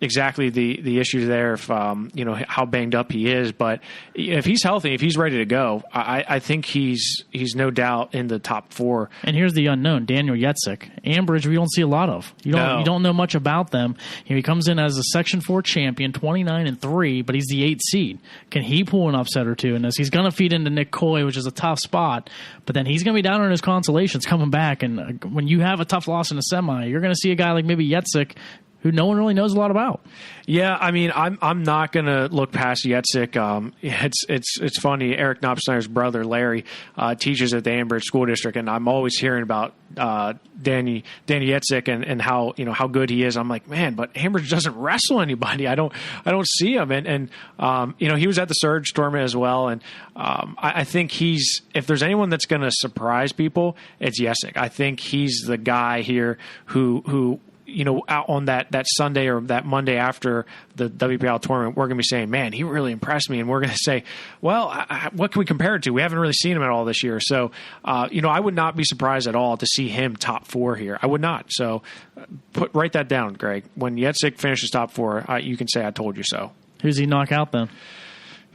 exactly the issue there, if how banged up he is, but if he's healthy, if he's ready to go, I think he's no doubt in the top 4. And here's the unknown, Daniel Yetzek. Ambridge, we don't see a lot of. You don't know much about them. He comes in as a Section 4 champion, 29-3, but he's the 8th seed. Can he pull an upset or two in this? He's going to feed into Nick Coy, which is a tough spot, but then he's going to be down in his consolations coming back, and when you have a tough loss in a semi, you're going to see a guy like maybe Yetzek who no one really knows a lot about. Yeah, I mean, I'm not going to look past Yetzek. It's funny. Eric Knopfsnyder's brother, Larry, teaches at the Ambridge School District, and I'm always hearing about Danny Yetzek and how good he is. I'm like, man, but Ambridge doesn't wrestle anybody. I don't see him, and he was at the Surge tournament as well, and I think if there's anyone that's going to surprise people, it's Yetzek. I think he's the guy here who out on that Sunday or that Monday after the WPIAL tournament, we're going to be saying, man, he really impressed me. And we're going to say, well, what can we compare it to? We haven't really seen him at all this year. So, I would not be surprised at all to see him top 4 here. I would not. So write that down, Greg. When Yetzig finishes top 4, you can say I told you so. Who's he knock out then?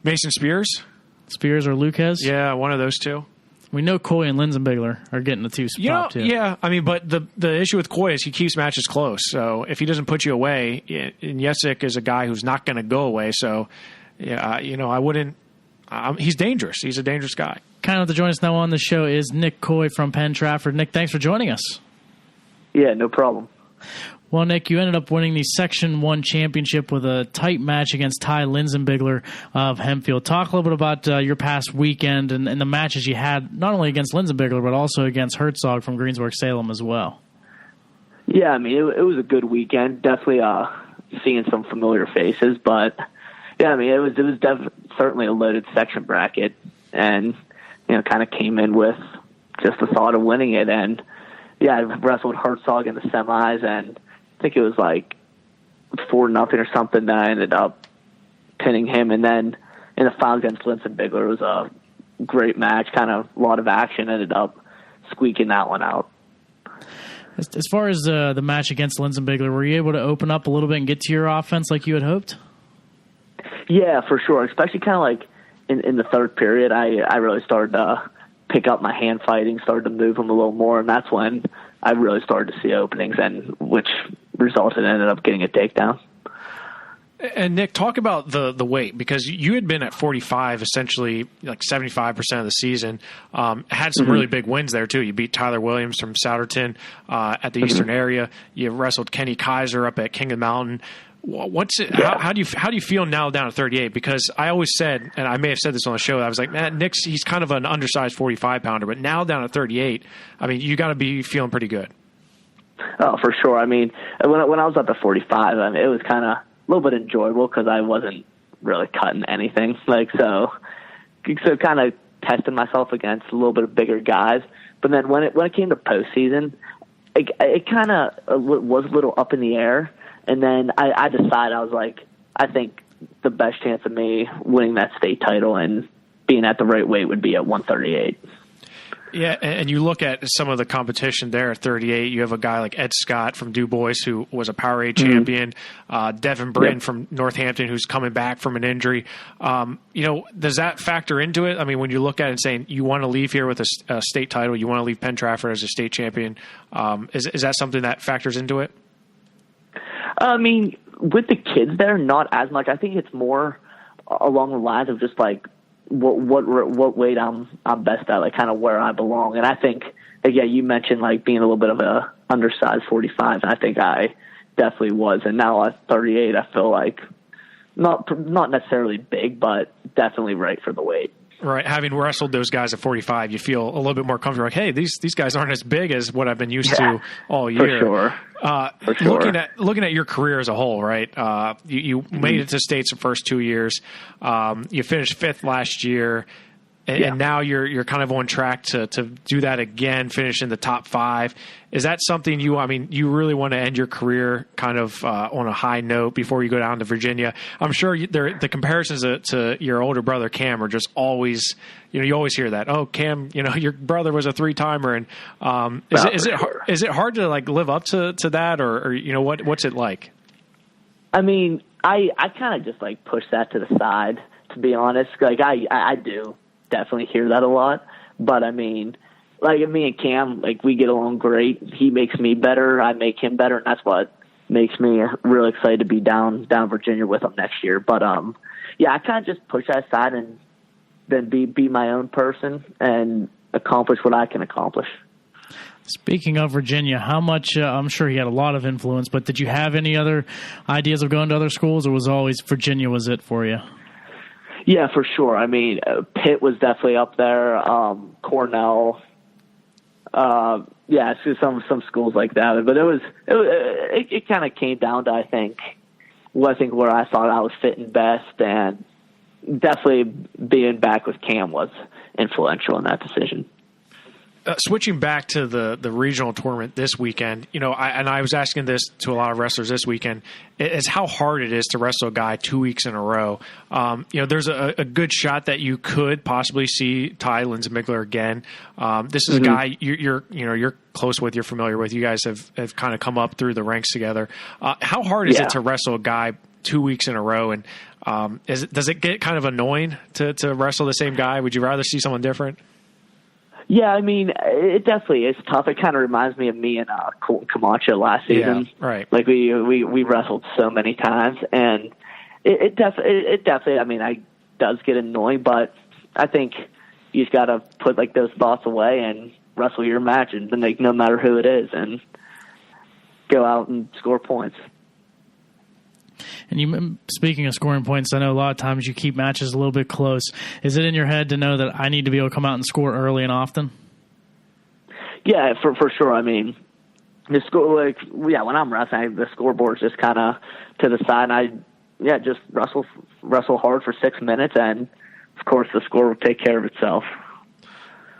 Mason Spears? Spears or Lucas? Yeah, one of those two. We know Coy and Linsenbigler are getting the 2 top 2. Yeah, I mean, but the issue with Coy is he keeps matches close. So if he doesn't put you away, and Yetzig is a guy who's not going to go away. So, I wouldn't. He's dangerous. He's a dangerous guy. Kind enough to join us now on the show is Nick Coy from Penn Trafford. Nick, thanks for joining us. Yeah, no problem. Well, Nick, you ended up winning the Section 1 championship with a tight match against Ty Linsenbigler of Hempfield. Talk a little bit about your past weekend and the matches you had, not only against Linsenbigler, but also against Herzog from Greensburg-Salem as well. Yeah, I mean, it was a good weekend. Definitely seeing some familiar faces, but yeah, I mean, it was certainly a loaded section bracket, and kind of came in with just the thought of winning it. And yeah, I wrestled Herzog in the semis, and I think it was like 4-0 or something that I ended up pinning him. And then in the final against Linsenbigler, it was a great match, kind of a lot of action, ended up squeaking that one out. As far as the match against Linsenbigler, were you able to open up a little bit and get to your offense like you had hoped? Yeah, for sure. Especially kind of like in the third period, I really started to pick up my hand fighting, started to move him a little more, and that's when I really started to see openings, and which ended up getting a takedown. And Nick, talk about the weight, because you had been at 45 essentially like 75% of the season. Had some really big wins there too. You beat Tyler Williams from Souderton at the Eastern area. You wrestled Kenny Kaiser up at King of the Mountain. How do you feel now down at 38? Because I always said, and I may have said this on the show, I was like, man, Nick's he's kind of an undersized 45 pounder, but now down at 38, I mean, you got to be feeling pretty good. Oh, for sure. I mean, when I was up at 45, I mean, it was kind of a little bit enjoyable because I wasn't really cutting anything. So kind of testing myself against a little bit of bigger guys. But then when it came to postseason, it kind of was a little up in the air. And then I decided, I was like, I think the best chance of me winning that state title and being at the right weight would be at 138. Yeah, and you look at some of the competition there at 38. You have a guy like Ed Scott from Du Bois, who was a Power 8 champion. Devin Britton from Northampton, who's coming back from an injury. Does that factor into it? I mean, when you look at it and saying you want to leave here with a state title, you want to leave Penn Trafford as a state champion, is that something that factors into it? I mean, with the kids there, not as much. I think it's more along the lines of just like what weight I'm best at, like kind of where I belong. And I think, yeah, you mentioned like being a little bit of a undersized 45, and I think I definitely was. And now at 38, I feel like not necessarily big, but definitely right for the weight. Right, having wrestled those guys at 45, you feel a little bit more comfortable. Like, hey, these guys aren't as big as what I've been used to all year. For sure. Looking at your career as a whole, right? You made it to states the first 2 years. You finished 5th last year, and now you're kind of on track to do that again, finish in the top 5. Is that something you really want to end your career kind of on a high note before you go down to Virginia? I'm sure the comparisons to your older brother Cam are just always, you always hear that. Oh, Cam, your brother was a 3-timer, and is it hard to like live up to that, or what's it like? I mean, I kind of just like push that to the side, to be honest. Like I do definitely hear that a lot, but I mean, like me and Cam, like we get along great. He makes me better, I make him better, and that's what makes me really excited to be down Virginia with him next year. But I kind of just push that aside and then be my own person and accomplish what I can accomplish. Speaking of Virginia, how much, I'm sure he had a lot of influence, but did you have any other ideas of going to other schools, or was always Virginia was it for you? Yeah, for sure. I mean, Pitt was definitely up there, Cornell, some schools like that. But it kind of came down to, I think where I thought I was fitting best, and definitely being back with Cam was influential in that decision. switching back to the regional tournament this weekend, I was asking this to a lot of wrestlers this weekend, is how hard it is to wrestle a guy 2 weeks in a row. There's a good shot that you could possibly see Ty Lindsmigler again. This is a guy you're close with, you're familiar with. You guys have kind of come up through the ranks together. How hard is it to wrestle a guy 2 weeks in a row? And does it get kind of annoying to wrestle the same guy? Would you rather see someone different? Yeah, I mean, it definitely is tough. It kind of reminds me of me and Colton Camacho last season. Yeah, right. Like we wrestled so many times, and it definitely. I mean, it does get annoying, but I think you just got to put like those thoughts away and wrestle your match, and like no matter who it is, and go out and score points. And speaking of scoring points, I know a lot of times you keep matches a little bit close. Is it in your head to know that I need to be able to come out and score early and often? Yeah, for sure. I mean, the score, when I'm wrestling, the scoreboard's just kind of to the side. And I just wrestle hard for 6 minutes, and of course the score will take care of itself.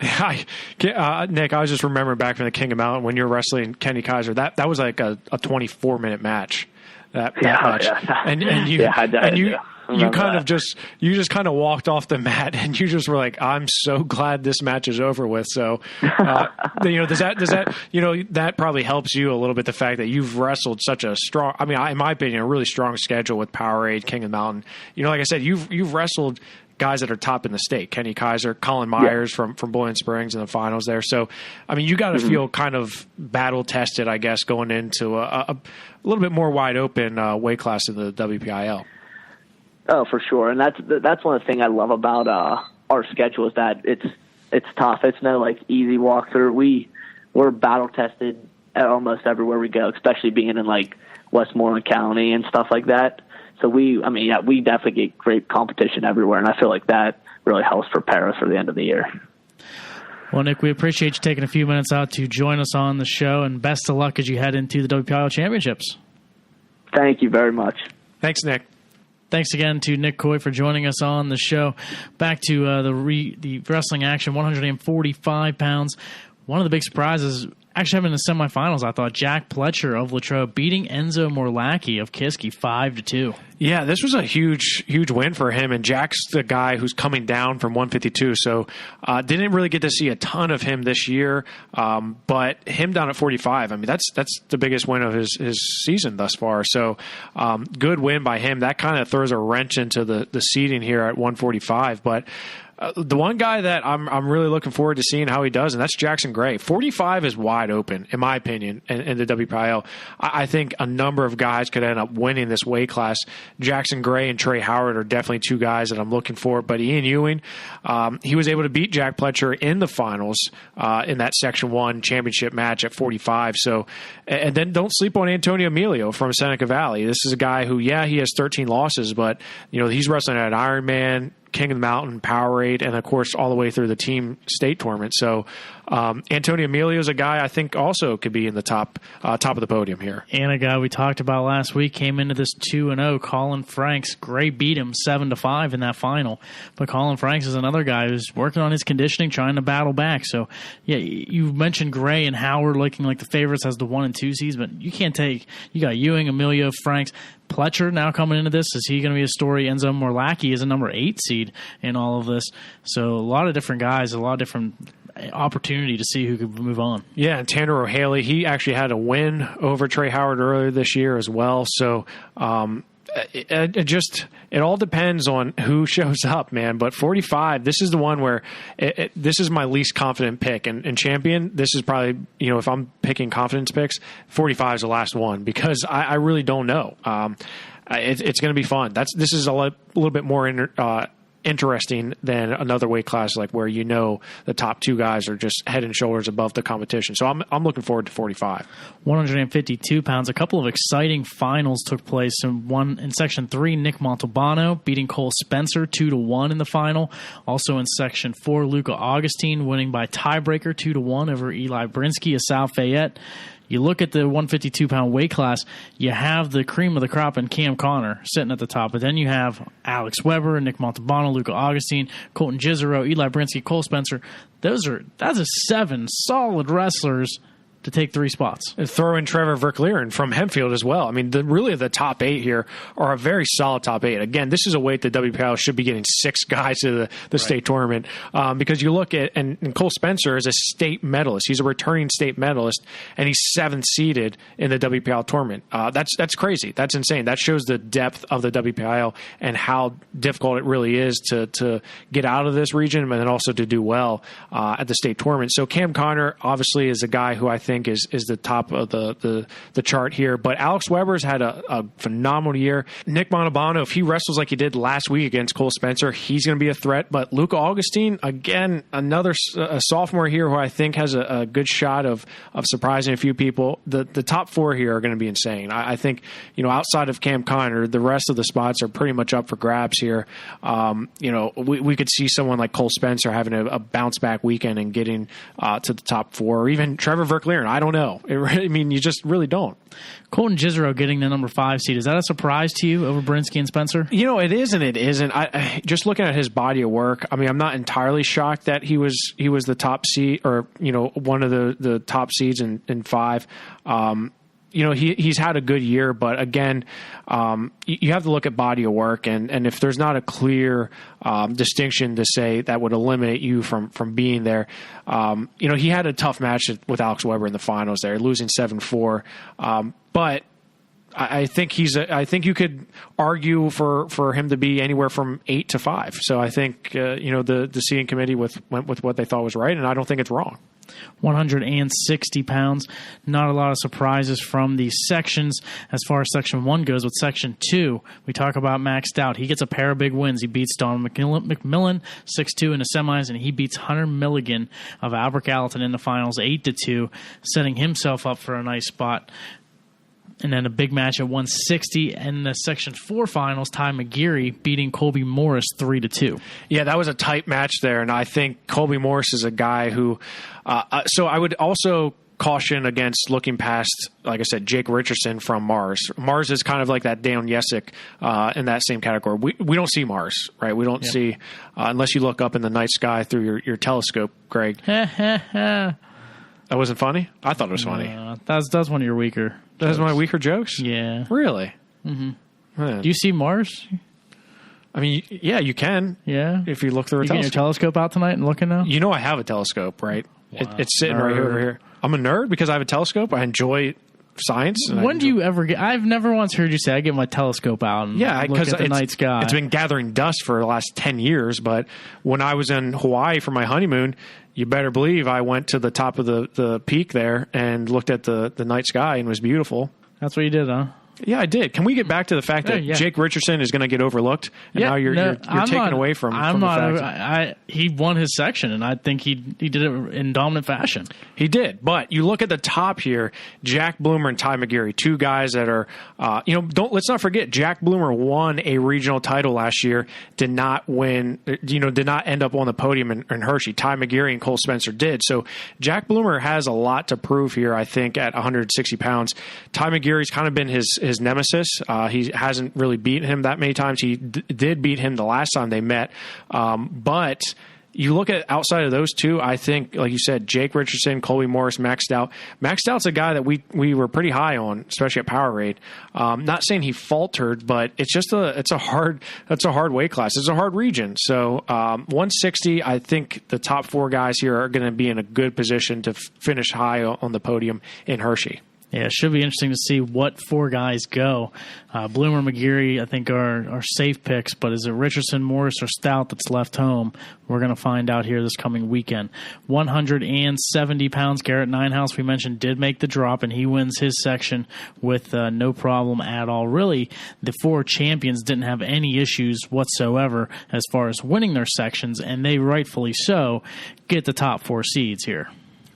Nick, I was just remembering back from the King of Mountain when you were wrestling Kenny Kaiser. That was like a 24-minute match. That match. Yeah. And you kind of just walked off the mat, and you just were like, I'm so glad this match is over with. So does that probably helps you a little bit, the fact that you've wrestled such a strong, I mean, in my opinion, a really strong schedule with Powerade, King of the Mountain. Like I said, you've wrestled guys that are top in the state, Kenny Kaiser, Colin Myers from Boiling Springs in the finals there. So, I mean, you got to feel kind of battle tested, I guess, going into a little bit more wide open weight class in the WPIAL. Oh, for sure. And that's one of the things I love about our schedule, is that it's tough. It's no like easy walkthrough. We're battle tested at almost everywhere we go, especially being in like Westmoreland County and stuff like that. So we definitely get great competition everywhere, and I feel like that really helps prepare us for the end of the year. Well, Nick, we appreciate you taking a few minutes out to join us on the show, and best of luck as you head into the WPIAL Championships. Thank you very much. Thanks, Nick. Thanks again to Nick Coy for joining us on the show. Back to the wrestling action, 145 pounds. One of the big surprises, actually having the semifinals, I thought, Jack Pletcher of Latrobe beating Enzo Morlacchi of Kiski 5-2. Yeah, this was a huge win for him, and Jack's the guy who's coming down from 152, so didn't really get to see a ton of him this year, but him down at 45, I mean, that's the biggest win of his season thus far, so good win by him. That kind of throws a wrench into the seeding here at 145, but the one guy that I'm really looking forward to seeing how he does, and that's Jackson Gray. 45 is wide open, in my opinion, in the WPIAL. I think a number of guys could end up winning this weight class. Jackson Gray and Trey Howard are definitely two guys that I'm looking for. But Ian Ewing, he was able to beat Jack Pletcher in the finals in that Section 1 championship match at 45. So, and then don't sleep on Antonio Emilio from Seneca Valley. This is a guy who, he has 13 losses, but he's wrestling at Ironman, King of the Mountain, Powerade, and of course all the way through the team state tournament. So Antonio Emilio is a guy I think also could be in the top of the podium here. And a guy we talked about last week came into this 2-0, Colin Franks. Gray beat him 7-5 in that final. But Colin Franks is another guy who's working on his conditioning, trying to battle back. So, yeah, you mentioned Gray and Howard looking like the favorites as the 1 and 2 seeds, but you can't take – you got Ewing, Emilio, Franks. Pletcher now coming into this. Is he going to be a story? Enzo Morlacchi is a number 8 seed in all of this. So a lot of different guys, a lot of different opportunity to see who could move on. Yeah, and Tanner O'Haley, he actually had a win over Trey Howard earlier this year as well. So it all depends on who shows up, man. But 45, this is the one where this is my least confident pick. And champion, this is probably, if I'm picking confidence picks, 45 is the last one because I really don't know. It's going to be fun. This is a little bit more interesting than another weight class like where the top 2 guys are just head and shoulders above the competition. So I'm looking forward to 45. 152 pounds. A couple of exciting finals took place. In Section 3, Nick Montalbano beating Cole Spencer 2-1 in the final. Also in Section 4, Luca Augustine winning by tiebreaker 2-1 over Eli Brinsky of South Fayette. You look at the 152-pound weight class, you have the cream of the crop in Cam Connor sitting at the top, but then you have Alex Weber, Nick Montalbano, Luca Augustine, Colton Jizero, Eli Brinsky, Cole Spencer. That's a 7 solid wrestlers to take 3 spots. And throw in Trevor Verkleeren from Hempfield as well. I mean, really the top 8 here are a very solid top 8. Again, this is a weight that WPIAL should be getting 6 guys to the state tournament because you look at, and Cole Spencer is a state medalist. He's a returning state medalist, and he's 7th seeded in the WPIAL tournament. That's crazy. That's insane. That shows the depth of the WPIAL and how difficult it really is to get out of this region, but then also to do well at the state tournament. So Cam Connor obviously is a guy who I think is the top of the chart here. But Alex Weber's had a phenomenal year. Nick Montalbano, if he wrestles like he did last week against Cole Spencer, he's going to be a threat. But Luca Augustine, again, another sophomore here who I think has a good shot of surprising a few people. The top 4 here are going to be insane. I think, outside of Cam Connor, the rest of the spots are pretty much up for grabs here. We could see someone like Cole Spencer having a bounce back weekend and getting to the top 4, or even Trevor Verkleeren. I don't know. You just really don't. Colton Jizero getting the number 5 seed. Is that a surprise to you over Brinsky and Spencer? It is and it isn't. I just looking at his body of work, I'm not entirely shocked that he was the top seed, or, one of the top seeds in 5. He's had a good year, but again, you have to look at body of work, and if there's not a clear distinction to say that would eliminate you from being there, he had a tough match with Alex Weber in the finals there, losing 7-4, but I think I think you could argue for him to be anywhere from 8 to 5. So I think the seating committee went with what they thought was right, and I don't think it's wrong. 160 pounds. Not a lot of surprises from the sections as far as Section 1 goes. With Section 2, we talk about Max Stout. He gets a pair of big wins. He beats Don McMillan 6-2 in the semis, and he beats Hunter Milligan of Albert Gallatin in the finals 8-2, setting himself up for a nice spot. And then a big match at 160 and the Section 4 finals, Ty McGeary beating Colby Morris 3-2. Yeah, that was a tight match there, and I think Colby Morris is a guy who so I would also caution against looking past, like I said, Jake Richardson from Mars. Mars is kind of like that Dan Yesick in that same category. We don't see Mars, right? We don't see, unless you look up in the night sky through your telescope, Greg. That wasn't funny? I thought it was funny. That's one of your weaker. That's one of my weaker jokes? Yeah. Really? Mm-hmm. Do you see Mars? Yeah, you can. Yeah. If you look through a telescope. You getting your telescope out tonight and looking now? I have a telescope, right? Wow. It's sitting right over here. I'm a nerd because I have a telescope. I enjoy science. When do you ever get? I've never once heard you say I get my telescope out and look at the night sky. It's been gathering dust for the last 10 years, but when I was in Hawaii for my honeymoon, you better believe I went to the top of the peak there and looked at the night sky, and it was beautiful. That's what you did, huh? Yeah, I did. Can we get back to the fact that Jake Richardson is going to get overlooked, and now you're taken away from the fact? He won his section, and I think he did it in dominant fashion. He did, but you look at the top here: Jack Bloomer and Ty McGeary, 2 guys that are, let's not forget, Jack Bloomer won a regional title last year, did not win, did not end up on the podium in Hershey. Ty McGeary and Cole Spencer did. So Jack Bloomer has a lot to prove here, I think, at 160 pounds. Ty McGeary's kind of been his nemesis. He hasn't really beaten him that many times. He did beat him the last time they met. But you look at outside of those 2, I think, like you said, Jake Richardson, Colby Morris, Max Stout. Max Stout's a guy that we were pretty high on, especially at Powerade. Not saying he faltered, but it's a hard weight class. It's a hard region. So 160, I think the top 4 guys here are going to be in a good position to finish high on the podium in Hershey. Yeah, it should be interesting to see what 4 guys go. Bloomer, McGeary, I think are safe picks, but is it Richardson, Morris, or Stout that's left home? We're going to find out here this coming weekend. 170 pounds, Garrett Ninehouse, we mentioned, did make the drop, and he wins his section with no problem at all. Really, the 4 champions didn't have any issues whatsoever as far as winning their sections, and they rightfully so get the top 4 seeds here.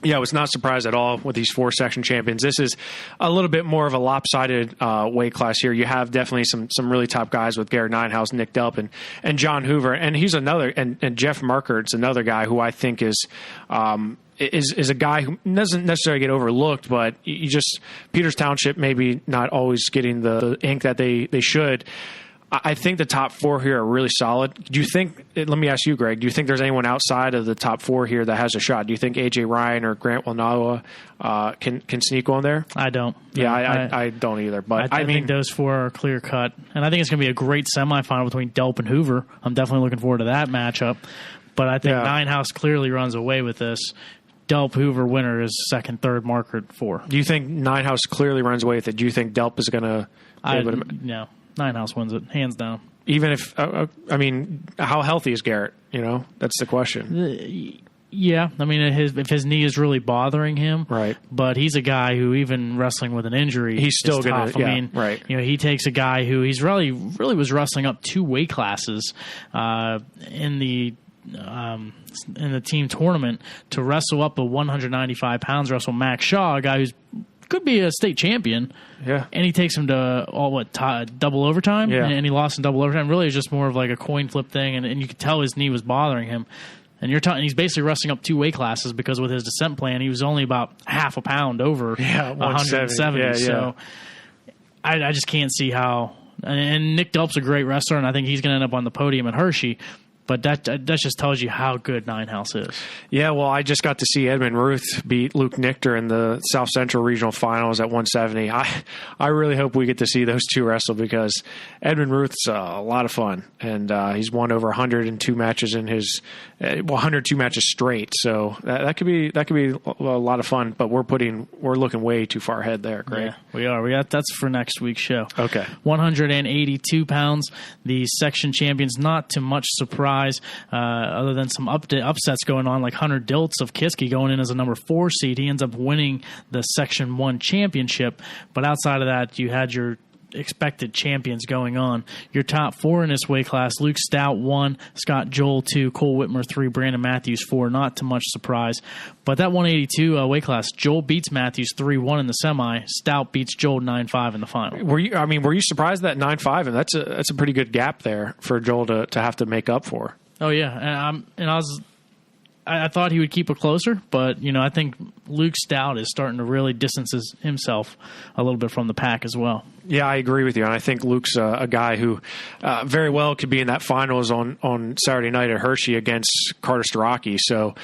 Yeah, I was not surprised at all with these 4-section champions. This is a little bit more of a lopsided weight class here. You have definitely some really top guys with Garrett Ninehouse, Nick Delp, and John Hoover, and he's another, and Jeff Markert's another guy who I think is a guy who doesn't necessarily get overlooked, but you just Peters Township maybe not always getting the ink that they should. I think the top 4 here are really solid. Do you think, let me ask you, Greg, do you think there's anyone outside of the top 4 here that has a shot? Do you think A.J. Ryan or Grant Wanawa can sneak on there? I don't. Yeah, I don't either. But I think those 4 are clear cut. And I think it's going to be a great semifinal between Delp and Hoover. I'm definitely looking forward to that matchup. But I think Ninehouse clearly runs away with this. Delp Hoover winner is 2nd, 3rd, Markert 4. Do you think Ninehouse clearly runs away with it? Do you think Delp is going to No. Ninehouse wins it, hands down. Even if, how healthy is Garrett? That's the question. Yeah, I mean, if his knee is really bothering him, right? But he's a guy who, even wrestling with an injury, he's still going to. Right. He takes a guy who he's really was wrestling up 2 weight classes in the team tournament to wrestle up a 195 pounds, wrestle Max Shaw, a guy who's could be a state champion. Yeah. And he takes him to double overtime. Yeah. And he lost in double overtime. Really, it's just more of like a coin flip thing. And you could tell his knee was bothering him. And he's basically wrestling up 2 weight classes because with his descent plan, he was only about half a pound over 170. Yeah. So I just can't see how. And Nick Delp's a great wrestler, and I think he's going to end up on the podium at Hershey. But that just tells you how good Ninehouse is. Yeah, well, I just got to see Edmund Ruth beat Luke Nichter in the South Central Regional Finals at 170. I really hope we get to see those 2 wrestle because Edmund Ruth's a lot of fun, and he's won over 102 matches in his 102 matches straight. So that could be a lot of fun. But we're looking way too far ahead there, Greg. Yeah, we are. That's for next week's show. Okay, 182 pounds. The section champions, not too much surprise. Other than some upsets going on, like Hunter Diltz of Kiski going in as a number 4 seed. He ends up winning the Section 1 championship. But outside of that, you had your expected champions going on. Your top 4 in this weight class: Luke Stout 1, Scott Joel 2, Cole Whitmer 3, Brandon Matthews 4. Not too much surprise. But that 182 weight class, Joel beats Matthews 3-1 in the semi. Stout beats Joel 9-5 in the final. Were you surprised that 9-5? And that's a pretty good gap there for Joel to have to make up for. Oh yeah, I thought he would keep it closer, but I think Luke Stout is starting to really distance himself a little bit from the pack as well. Yeah, I agree with you, and I think Luke's a guy who very well could be in that finals on Saturday night at Hershey against Carter Starocki. So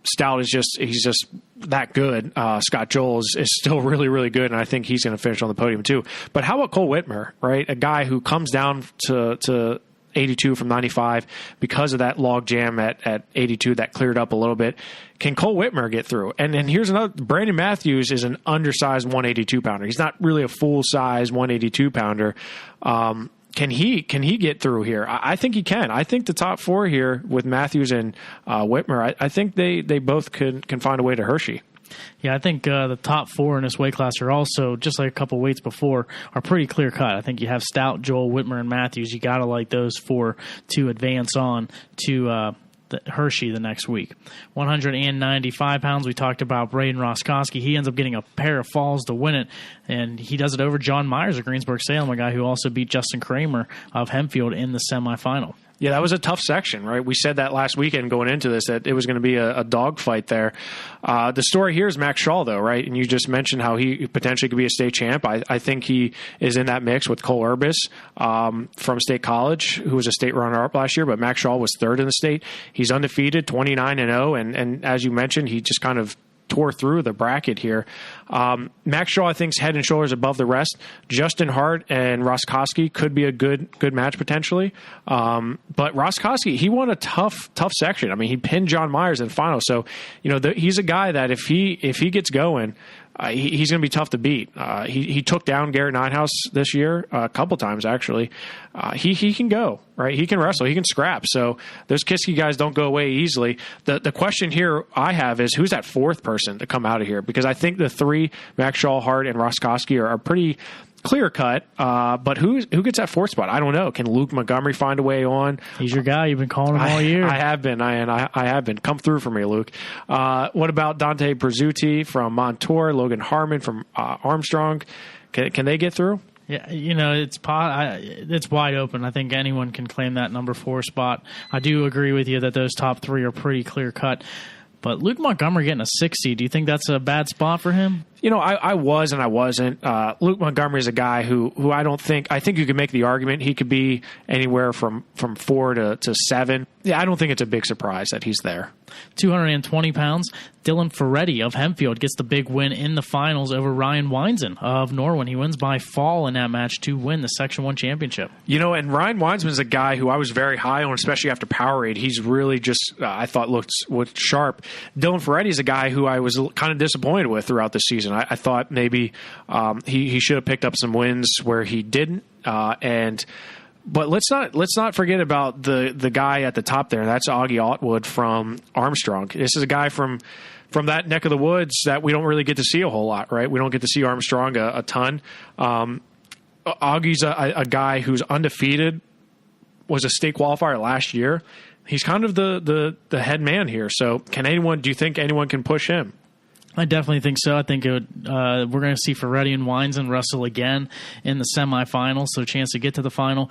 Stout is he's just that good. Scott Joel is still really, really good, and I think he's going to finish on the podium too. But how about Cole Whitmer, right? A guy who comes down to 82 from 95 because of that log jam at 82 that cleared up a little bit. Can Cole Whitmer get through? And here's another. Brandon Matthews is an undersized 182 pounder. He's not really a full size 182 pounder. Can he get through here? I think he can. I think the top 4 here with Matthews and Whitmer, I think they both can find a way to Hershey. Yeah, I think the top 4 in this weight class are also, just like a couple weights before, are pretty clear cut. I think you have Stout, Joel, Whitmer, and Matthews. You got to like those 4 to advance on to Hershey the next week. 195 pounds, we talked about Braden Roskowski. He ends up getting a pair of falls to win it, and he does it over John Myers of Greensburg-Salem, a guy who also beat Justin Kramer of Hempfield in the semifinal. Yeah, that was a tough section, right? We said that last weekend going into this, that it was going to be a dogfight there. The story here is Max Shaw, though, right? And you just mentioned how he potentially could be a state champ. I think he is in that mix with Cole Urbis from State College, who was a state runner-up last year, but Max Shaw was 3rd in the state. He's undefeated, 29-0, and as you mentioned, he just kind of tore through the bracket here. Max Shaw, I think, is head and shoulders above the rest. Justin Hart and Roskowski could be a good match potentially. But Roskowski, he won a tough section. I mean, he pinned John Myers in the final. So, he's a guy that if he gets going, he's going to be tough to beat. He took down Garrett Ninehouse this year a couple times, actually. He can go, right? He can wrestle. He can scrap. So those Kiski guys don't go away easily. The question here I have is, who's that 4th person to come out of here? Because I think the 3, Max Shaw, Hart, and Roskowski, are pretty clear cut. But who gets that fourth spot? I don't know. Can Luke Montgomery find a way on? He's your guy. You've been calling him all year. I have been. I have been. Come through for me, Luke. What about Dante Prezzuti from Montour, Logan Harmon from Armstrong? Can they get through? Yeah, it's wide open. I think anyone can claim that number 4 spot. I do agree with you that those top 3 are pretty clear cut. But Luke Montgomery getting a 60, do you think that's a bad spot for him? I was and I wasn't. Luke Montgomery is a guy who I think you could make the argument he could be anywhere from 4 to 7. Yeah, I don't think it's a big surprise that he's there. 220 pounds. Dylan Ferretti of Hempfield gets the big win in the finals over Ryan Weinzen of Norwin. He wins by fall in that match to win the Section 1 championship. And Ryan Weinzman's a guy who I was very high on, especially after Powerade. He's really just, I thought, looked sharp. Dylan Ferretti is a guy who I was kind of disappointed with throughout the season. I thought maybe he should have picked up some wins where he didn't. But let's not forget about the guy at the top there. That's Augie Otwood from Armstrong. This is a guy from that neck of the woods that we don't really get to see a whole lot, right? We don't get to see Armstrong a ton. Augie's a guy who's undefeated, was a state qualifier last year. He's kind of the head man here. So do you think anyone can push him? I definitely think so. I think we're going to see Ferretti and Weinzen wrestle again in the semifinals, so a chance to get to the final.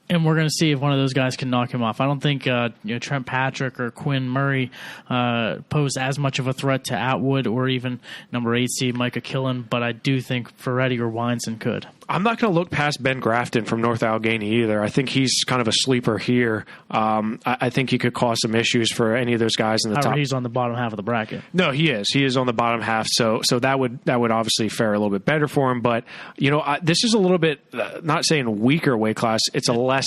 And we're going to see if one of those guys can knock him off. I don't think Trent Patrick or Quinn Murray pose as much of a threat to Atwood or even number 8 seed Micah Killen, but I do think Ferretti or Weinzen could. I'm not going to look past Ben Grafton from North Allegheny either. I think he's kind of a sleeper here. I think he could cause some issues for any of those guys in the top. He's on the bottom half of the bracket. No, he is. He is on the bottom half. So that would obviously fare a little bit better for him. But this is a little bit not saying weaker weight class. It's a less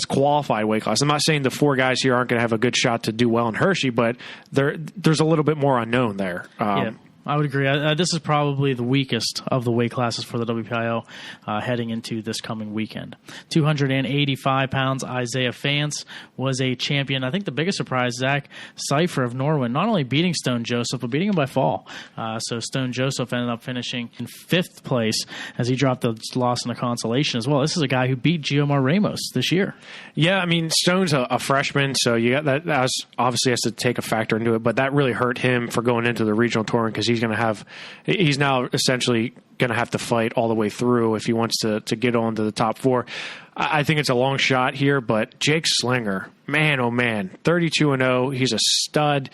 qualified weight class. I'm not saying the 4 guys here aren't going to have a good shot to do well in Hershey, but there's a little bit more unknown there. Yeah. I would agree. This is probably the weakest of the weight classes for the WPIAL heading into this coming weekend. 285 pounds, Isaiah Fance was a champion. I think the biggest surprise, Zach Cipher of Norwin, not only beating Stone Joseph, but beating him by fall. So Stone Joseph ended up finishing in 5th place as he dropped the loss in the consolation as well. This is a guy who beat Giomar Ramos this year. Yeah, I mean, Stone's a freshman, so you got that obviously has to take a factor into it, but that really hurt him for going into the regional touring because he's now essentially going to have to fight all the way through if he wants to get on to the top 4. I think it's a long shot here, but Jake Slinger, man, oh man, 32-0. He's a stud.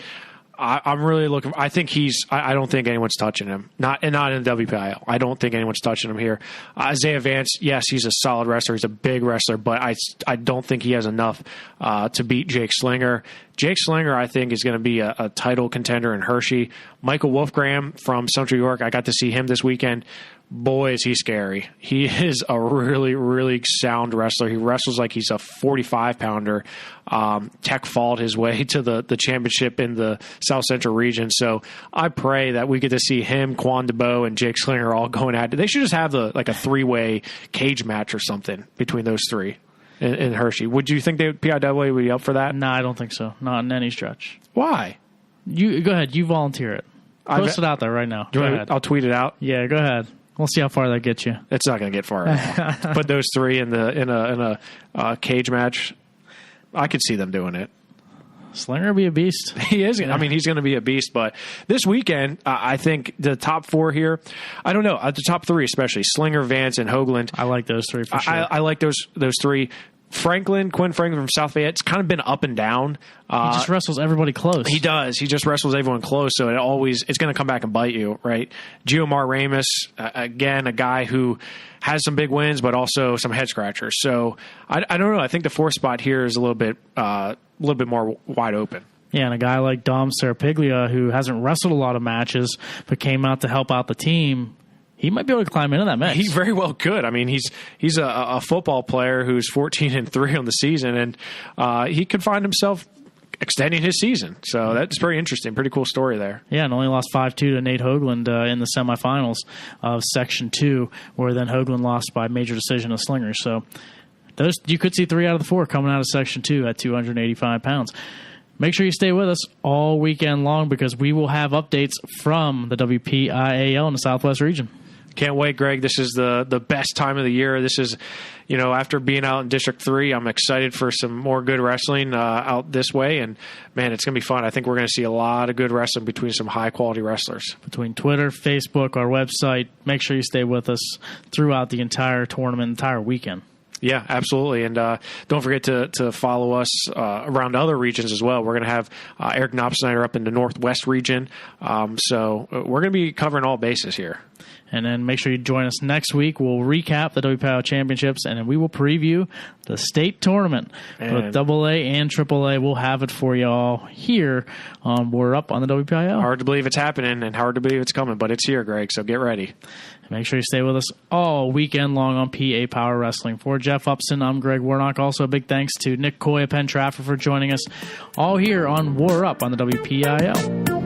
I'm really looking. I think I don't think anyone's touching him. Not in the WPIAL. I don't think anyone's touching him here. Isaiah Vance, yes, he's a solid wrestler. He's a big wrestler, but I don't think he has enough to beat Jake Slinger. Jake Slinger, I think, is going to be a title contender in Hershey. Michael Wolfgram from Central York, I got to see him this weekend. Boy, is he scary. He is a really, really sound wrestler. He wrestles like he's a 45-pounder. Tech fought his way to the championship in the South Central region. So I pray that we get to see him, Quan DeBow, and Jake Slinger all going at it. They should just have a 3-way cage match or something between those 3 in Hershey. Would you think PIAA would be up for that? No, I don't think so. Not in any stretch. Why? You go ahead. You volunteer it. Post it out there right now. Go ahead. I'll tweet it out. Yeah, go ahead. We'll see how far that gets you. It's not going to get far at all. Put those 3 in a cage match. I could see them doing it. Slinger will be a beast. He is. Yeah. I mean, he's going to be a beast. But this weekend, I think the top 4 here, I don't know, the top 3 especially, Slinger, Vance, and Hoagland. I like those 3 for sure. I like those 3. Quinn Franklin from South Fayette, it's kind of been up and down. He just wrestles everybody close. He does. He just wrestles everyone close, so it's going to come back and bite you, right? Giomar Ramos, again, a guy who has some big wins, but also some head scratchers. So I don't know. I think the 4th spot here is a little bit more wide open. Yeah, and a guy like Dom Serapiglia, who hasn't wrestled a lot of matches, but came out to help out the team, he might be able to climb into that mix. He very well could. I mean, he's a football player who's 14-3 on the season, and he could find himself extending his season. So that's very interesting. Pretty cool story there. Yeah, and only lost 5-2 to Nate Hoagland in the semifinals of Section 2, where then Hoagland lost by major decision of Slinger. So you could see 3 out of the 4 coming out of Section 2 at 285 pounds. Make sure you stay with us all weekend long because we will have updates from the WPIAL in the Southwest region. Can't wait, Greg. This is the best time of the year. This is, after being out in District 3, I'm excited for some more good wrestling out this way. And, man, it's going to be fun. I think we're going to see a lot of good wrestling between some high-quality wrestlers. Between Twitter, Facebook, our website. Make sure you stay with us throughout the entire tournament, entire weekend. Yeah, absolutely. And don't forget to follow us around other regions as well. We're going to have Eric Knopfsnyder up in the Northwest region. So we're going to be covering all bases here. And then make sure you join us next week. We'll recap the WPIAL Championships, and then we will preview the state tournament. With AA and AAA, we'll have it for you all here on WarUp on the WPIAL. Hard to believe it's happening and hard to believe it's coming, but it's here, Greg, so get ready. Make sure you stay with us all weekend long on PA Power Wrestling. For Jeff Upson, I'm Greg Warnock. Also, a big thanks to Nick Coy of Penn Trafford for joining us all here on WarUp on the WPIAL.